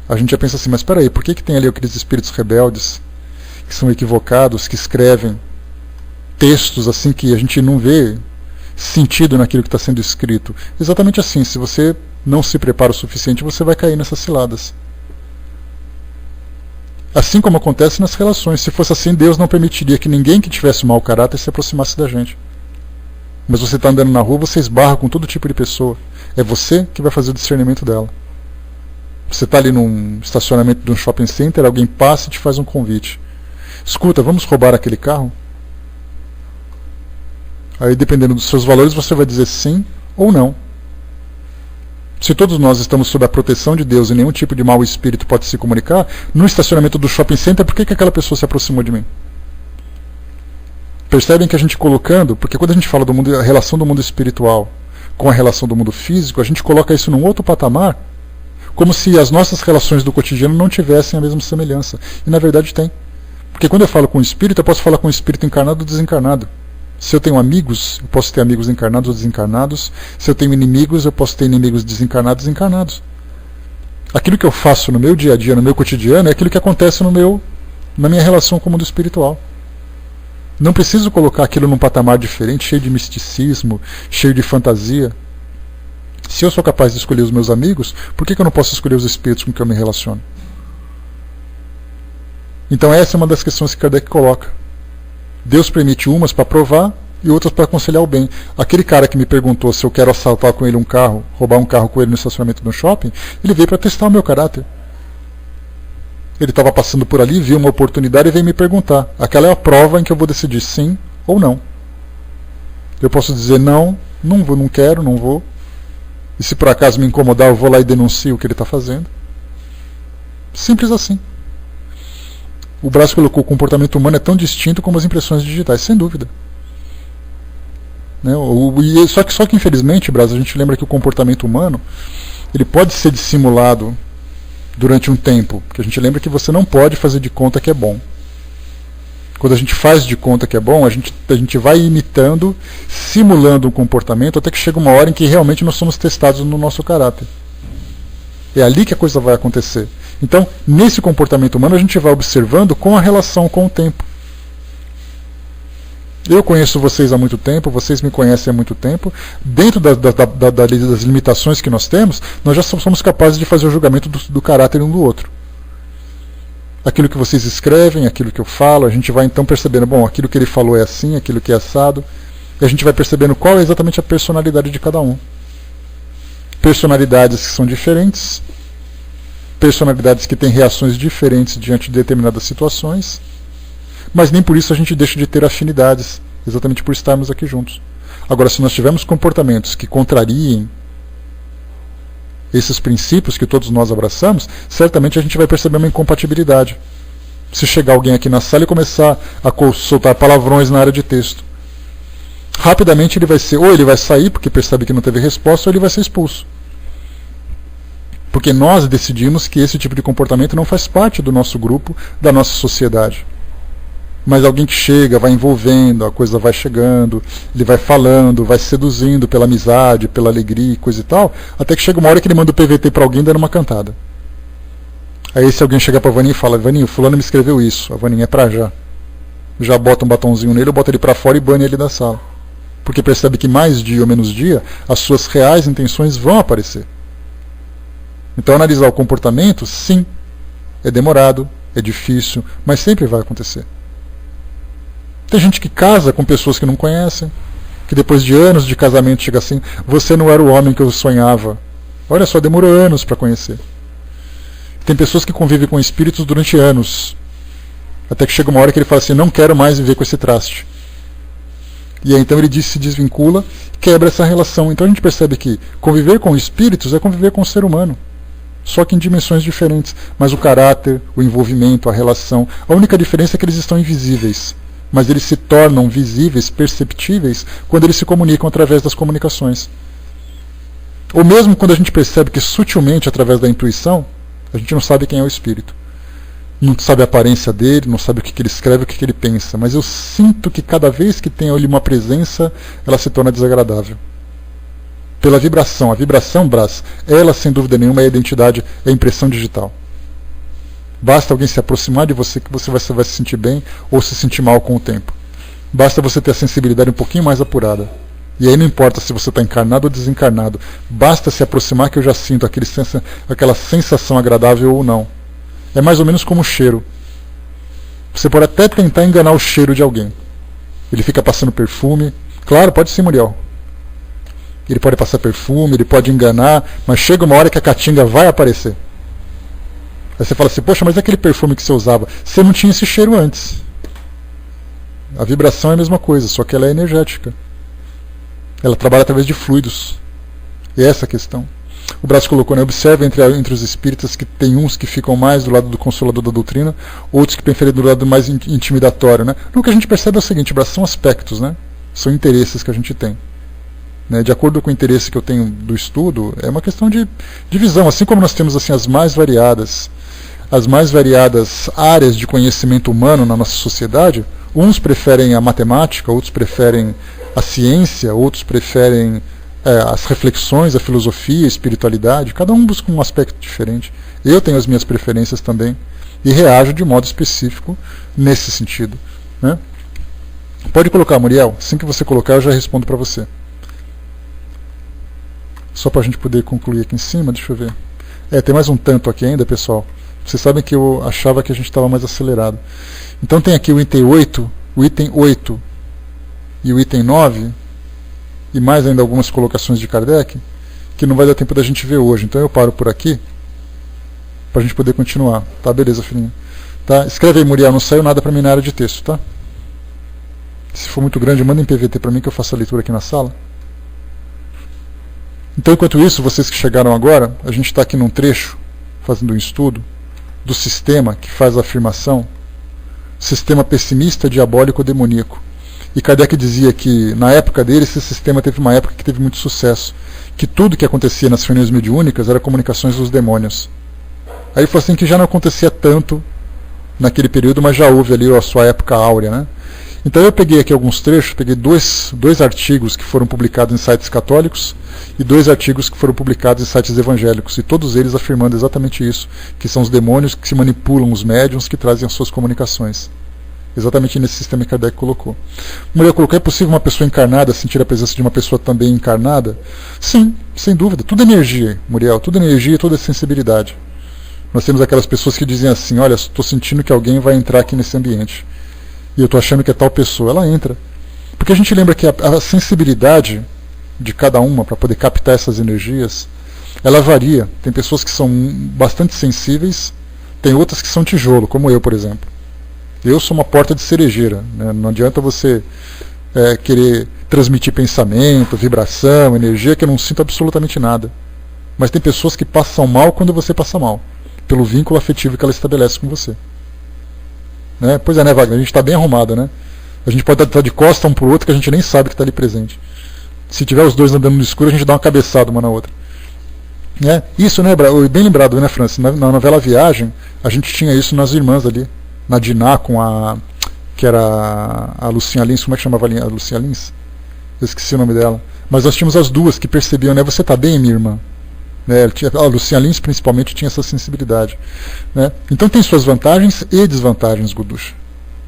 A gente já pensa assim, mas espera aí, por que tem ali aqueles espíritos rebeldes, que são equivocados, que escrevem textos assim que a gente não vê sentido naquilo que está sendo escrito? Exatamente assim, se você não se prepara o suficiente, você vai cair nessas ciladas. Assim como acontece nas relações. Se fosse assim, Deus não permitiria que ninguém que tivesse mau caráter se aproximasse da gente. Mas você está andando na rua, você esbarra com todo tipo de pessoa. É você que vai fazer o discernimento dela. Você está ali num estacionamento de um shopping center, alguém passa e te faz um convite. Escuta, vamos roubar aquele carro? Aí, dependendo dos seus valores, você vai dizer sim ou não. Se todos nós estamos sob a proteção de Deus e nenhum tipo de mau espírito pode se comunicar, no estacionamento do shopping center, por que aquela pessoa se aproximou de mim? Percebem que a gente colocando, porque quando a gente fala a relação do mundo espiritual com a relação do mundo físico, a gente coloca isso num outro patamar, como se as nossas relações do cotidiano não tivessem a mesma semelhança. E na verdade tem. Porque quando eu falo com o espírito, eu posso falar com o espírito encarnado ou desencarnado. Se eu tenho amigos, eu posso ter amigos encarnados ou desencarnados. Se eu tenho inimigos, eu posso ter inimigos desencarnados e encarnados. Aquilo que eu faço no meu dia a dia, no meu cotidiano, é aquilo que acontece na minha relação com o mundo espiritual. Não preciso colocar aquilo num patamar diferente, cheio de misticismo, cheio de fantasia. Se eu sou capaz de escolher os meus amigos, por que eu não posso escolher os espíritos com que eu me relaciono? Então essa é uma das questões que Kardec coloca. Deus permite umas para provar e outras para aconselhar o bem. Aquele cara que me perguntou se eu quero assaltar com ele um carro, roubar um carro com ele no estacionamento de um shopping, ele veio para testar o meu caráter. Ele estava passando por ali, viu uma oportunidade e veio me perguntar. Aquela é a prova em que eu vou decidir sim ou não. Eu posso dizer não vou, não quero, não vou. E se por acaso me incomodar, eu vou lá e denuncio o que ele está fazendo. Simples assim. O Braz colocou o comportamento humano é tão distinto como as impressões digitais, sem dúvida. Né? Só que infelizmente, Braz, a gente lembra que o comportamento humano ele pode ser dissimulado durante um tempo, porque a gente lembra que você não pode fazer de conta que é bom. Quando a gente faz de conta que é bom, a gente vai imitando, simulando um comportamento, até que chega uma hora em que realmente nós somos testados no nosso caráter. É ali que a coisa vai acontecer. Então, nesse comportamento humano, a gente vai observando com a relação com o tempo. Eu conheço vocês há muito tempo, vocês me conhecem há muito tempo. Dentro das limitações que nós temos, nós já somos capazes de fazer o julgamento do caráter um do outro. Aquilo que vocês escrevem, aquilo que eu falo, a gente vai então percebendo, bom, aquilo que ele falou é assim, aquilo que é assado. E a gente vai percebendo qual é exatamente a personalidade de cada um. Personalidades que são diferentes, personalidades que têm reações diferentes diante de determinadas situações, mas nem por isso a gente deixa de ter afinidades, exatamente por estarmos aqui juntos. Agora, se nós tivermos comportamentos que contrariem esses princípios que todos nós abraçamos, certamente a gente vai perceber uma incompatibilidade. Se chegar alguém aqui na sala e começar a soltar palavrões na área de texto, rapidamente ou ele vai sair porque percebe que não teve resposta, ou ele vai ser expulso. Porque nós decidimos que esse tipo de comportamento não faz parte do nosso grupo, da nossa sociedade. mas alguém que chega, vai envolvendo, a coisa vai chegando, ele vai falando, vai seduzindo pela amizade, pela alegria, coisa e tal, até que chega uma hora que ele manda o PVT para alguém dando uma cantada. Aí se alguém chega para a Vaninha e fala, Vaninha, o fulano me escreveu isso, a Vaninha é pra já. Já bota um batonzinho nele, bota ele para fora e bane ele da sala. Porque percebe que mais dia ou menos dia, as suas reais intenções vão aparecer. Então analisar o comportamento, sim, é demorado, é difícil, mas sempre vai acontecer. Tem gente que casa com pessoas que não conhecem, que depois de anos de casamento chega assim, você não era o homem que eu sonhava. Olha só, demorou anos para conhecer. Tem pessoas que convivem com espíritos durante anos, até que chega uma hora que ele fala assim, não quero mais viver com esse traste. E aí então ele se desvincula, quebra essa relação. Então a gente percebe que conviver com espíritos é conviver com o ser humano, só que em dimensões diferentes. Mas o caráter, o envolvimento, a relação, a única diferença é que eles estão invisíveis, mas eles se tornam visíveis, perceptíveis, quando eles se comunicam através das comunicações. Ou mesmo quando a gente percebe que sutilmente, através da intuição, a gente não sabe quem é o espírito. Não sabe a aparência dele, não sabe o que ele escreve, o que ele pensa. Mas eu sinto que cada vez que tem ali uma presença, ela se torna desagradável. Pela vibração. A vibração, Brás, ela sem dúvida nenhuma é a identidade, é a impressão digital. Basta alguém se aproximar de você que você vai se sentir bem ou se sentir mal com o tempo. Basta você ter a sensibilidade um pouquinho mais apurada. E aí não importa se você está encarnado ou desencarnado. Basta se aproximar que eu já sinto aquela sensação agradável ou não. É mais ou menos como o cheiro. Você pode até tentar enganar o cheiro de alguém. Ele fica passando perfume. Claro, pode ser, Muriel. Ele pode passar perfume, ele pode enganar, mas chega uma hora que a caatinga vai aparecer. Aí você fala assim, poxa, mas aquele perfume que você usava, você não tinha esse cheiro antes. A vibração é a mesma coisa, só que ela é energética. Ela trabalha através de fluidos. E essa é a questão. O Brás colocou, né? Observa entre os espíritas que tem uns que ficam mais do lado do consolador da doutrina, outros que preferem do lado mais intimidatório, né? O que a gente percebe é o seguinte, Brás, são aspectos, né? São interesses que a gente tem. Né? De acordo com o interesse que eu tenho do estudo, é uma questão de visão. Assim como nós temos assim, as mais variadas áreas de conhecimento humano na nossa sociedade, uns preferem a matemática, outros preferem a ciência, outros preferem as reflexões, a filosofia, a espiritualidade, cada um busca um aspecto diferente. Eu tenho as minhas preferências também e reajo de modo específico nesse sentido. Né? Pode colocar, Muriel, assim que você colocar eu já respondo para você. Só para a gente poder concluir aqui em cima, deixa eu ver. Tem mais um tanto aqui ainda, pessoal. Vocês sabem que eu achava que a gente estava mais acelerado. Então tem aqui o item 8 e o item 9, e mais ainda algumas colocações de Kardec, que não vai dar tempo da gente ver hoje. Então eu paro por aqui, para a gente poder continuar. Tá, beleza, filhinho. Tá? Escreve aí, Muriel, não saiu nada para mim na área de texto, tá? Se for muito grande, manda em PVT para mim que eu faço a leitura aqui na sala. Então, enquanto isso, vocês que chegaram agora, a gente está aqui num trecho, fazendo um estudo, do sistema que faz a afirmação, sistema pessimista, diabólico, demoníaco. E Kardec dizia que, na época dele, esse sistema teve uma época que teve muito sucesso, que tudo que acontecia nas reuniões mediúnicas era comunicações dos demônios. Aí ele falou assim que já não acontecia tanto naquele período, mas já houve ali a sua época áurea, né? Então eu peguei aqui alguns trechos, peguei dois artigos que foram publicados em sites católicos e 2 artigos que foram publicados em sites evangélicos, e todos eles afirmando exatamente isso, que são os demônios que se manipulam os médiuns que trazem as suas comunicações. Exatamente nesse sistema que Kardec colocou. Muriel colocou, é possível uma pessoa encarnada sentir a presença de uma pessoa também encarnada? Sim, sem dúvida. Tudo é energia, Muriel, tudo é energia, tudo é sensibilidade. Nós temos aquelas pessoas que dizem assim, olha, estou sentindo que alguém vai entrar aqui nesse ambiente. E eu estou achando que é tal pessoa. Ela entra. Porque a gente lembra que a sensibilidade de cada uma para poder captar essas energias, ela varia. Tem pessoas que são bastante sensíveis, tem outras que são tijolo, como eu, por exemplo. Eu sou uma porta de cerejeira. Né? Não adianta você querer transmitir pensamento, vibração, energia, que eu não sinto absolutamente nada. Mas tem pessoas que passam mal quando você passa mal, pelo vínculo afetivo que ela estabelece com você. Né? Pois é, né, Wagner? A gente está bem arrumado, né? A gente pode estar de costa um para o outro que a gente nem sabe que está ali presente. Se tiver os dois andando no escuro, a gente dá uma cabeçada uma na outra. Isso, né, bem lembrado, né, Francis? Na novela Viagem, a gente tinha isso nas irmãs ali. Na Diná com a que era a Lucinha Lins. Como é que chamava a Lucinha Lins? Eu esqueci o nome dela. Mas nós tínhamos as duas que percebiam, né? Você está bem, minha irmã? Né? A Lucinha Lins principalmente tinha essa sensibilidade, né? Então tem suas vantagens e desvantagens, Guducha,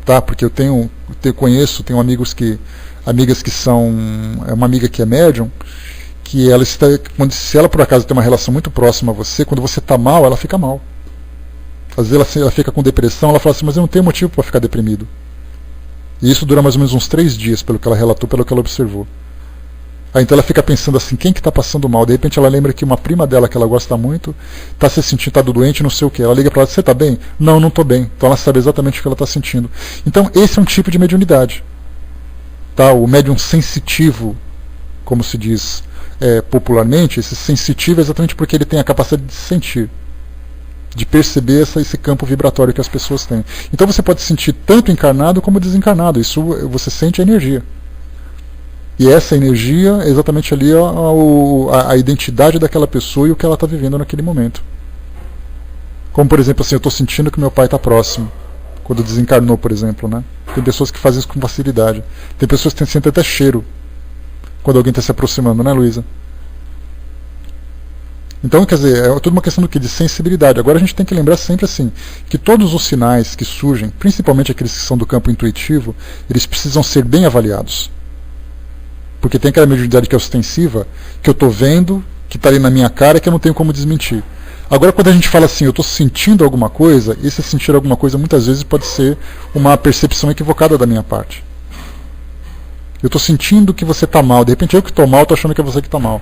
tá? Porque eu tenho amigas que são, uma amiga que é médium, que ela está, se ela por acaso tem uma relação muito próxima a você, quando você está mal, ela fica mal. Às vezes ela fica com depressão, ela fala assim, mas eu não tenho motivo para ficar deprimido. E isso dura mais ou menos uns 3 dias, pelo que ela relatou, pelo que ela observou. Aí então ela fica pensando assim, quem que está passando mal? De repente ela lembra que uma prima dela, que ela gosta muito, está se sentindo, está doente, não sei o que. Ela liga para ela, você está bem? Não, não estou bem. Então ela sabe exatamente o que ela está sentindo. Então esse é um tipo de mediunidade. Tá? O médium sensitivo, como se diz popularmente, esse sensitivo é exatamente porque ele tem a capacidade de sentir, de perceber esse campo vibratório que as pessoas têm. Então você pode sentir tanto encarnado como desencarnado. Isso você sente a energia. E essa energia é exatamente ali a identidade daquela pessoa e o que ela está vivendo naquele momento. Como, por exemplo, assim, eu estou sentindo que meu pai está próximo. Quando desencarnou, por exemplo, né? Tem pessoas que fazem isso com facilidade. Tem pessoas que sentem até cheiro quando alguém está se aproximando, né, Luísa? Então, quer dizer, é tudo uma questão do quê? De sensibilidade. Agora a gente tem que lembrar sempre assim, que todos os sinais que surgem, principalmente aqueles que são do campo intuitivo, eles precisam ser bem avaliados. Porque tem aquela mediunidade que é ostensiva, que eu estou vendo, que está ali na minha cara, que eu não tenho como desmentir. Agora, quando a gente fala assim, eu estou sentindo alguma coisa, esse sentir alguma coisa muitas vezes pode ser uma percepção equivocada da minha parte. Eu estou sentindo que você está mal, de repente eu que estou mal, estou achando que é você que está mal.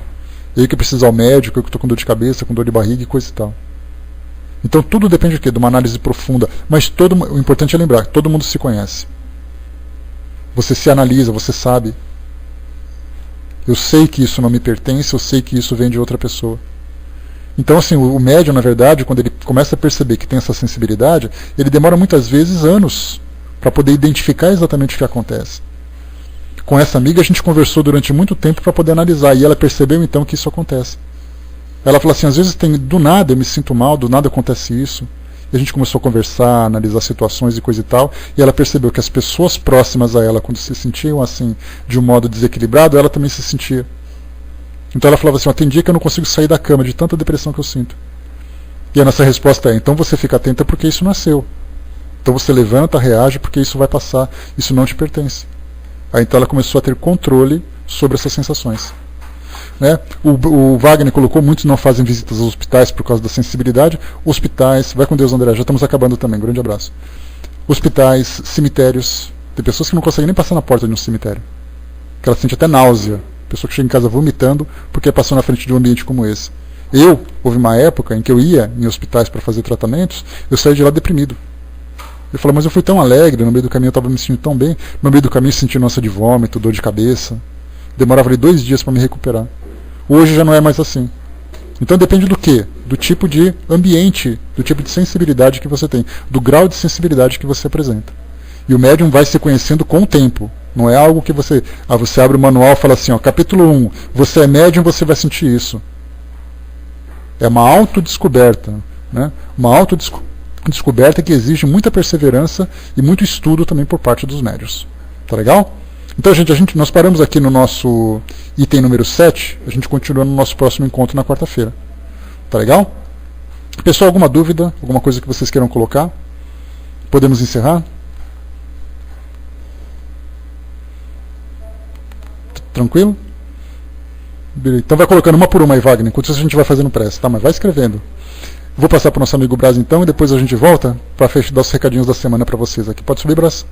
Eu que preciso ir ao médico, eu que estou com dor de cabeça, com dor de barriga e coisa e tal. Então tudo depende do quê? De uma análise profunda. Mas o importante é lembrar, todo mundo se conhece. Você se analisa, você sabe. Eu sei que isso não me pertence, eu sei que isso vem de outra pessoa. Então, assim, o médium, na verdade, quando ele começa a perceber que tem essa sensibilidade, ele demora muitas vezes anos para poder identificar exatamente o que acontece. Com essa amiga a gente conversou durante muito tempo para poder analisar, e ela percebeu então que isso acontece. Ela falou assim, às vezes do nada eu me sinto mal, do nada acontece isso. E a gente começou a conversar, analisar situações e coisa e tal, e ela percebeu que as pessoas próximas a ela, quando se sentiam assim, de um modo desequilibrado, ela também se sentia. Então ela falava assim, tem dia que eu não consigo sair da cama de tanta depressão que eu sinto. E a nossa resposta é, então você fica atenta porque isso não é seu. Então você levanta, reage porque isso vai passar, isso não te pertence. Aí então ela começou a ter controle sobre essas sensações. Né? O Wagner colocou, muitos não fazem visitas aos hospitais por causa da sensibilidade. Hospitais, vai com Deus, André, já estamos acabando também, grande abraço. Hospitais, cemitérios, tem pessoas que não conseguem nem passar na porta de um cemitério, que ela sente até náusea, pessoa que chega em casa vomitando porque passou na frente de um ambiente como esse. Houve uma época em que eu ia em hospitais para fazer tratamentos, eu saí de lá deprimido. Eu falei, mas eu fui tão alegre, no meio do caminho eu estava me sentindo tão bem, no meio do caminho eu senti ânsia de vômito, dor de cabeça, demorava ali 2 dias para me recuperar. Hoje já não é mais assim. Então depende do quê? Do tipo de ambiente, do tipo de sensibilidade que você tem, do grau de sensibilidade que você apresenta. E o médium vai se conhecendo com o tempo. Não é algo que você abre o manual e fala assim, capítulo 1, você é médium, você vai sentir isso. É uma autodescoberta, né? Uma autodescoberta que exige muita perseverança e muito estudo também por parte dos médiuns. Tá legal? Então, gente, nós paramos aqui no nosso item número 7, a gente continua no nosso próximo encontro na quarta-feira. Tá legal? Pessoal, alguma dúvida? Alguma coisa que vocês queiram colocar? Podemos encerrar? Tranquilo? Então vai colocando uma por uma aí, Wagner, enquanto isso a gente vai fazendo pressa, tá? Mas vai escrevendo. Vou passar para o nosso amigo Braz então, e depois a gente volta para dar os recadinhos da semana para vocês aqui. Pode subir, Braz?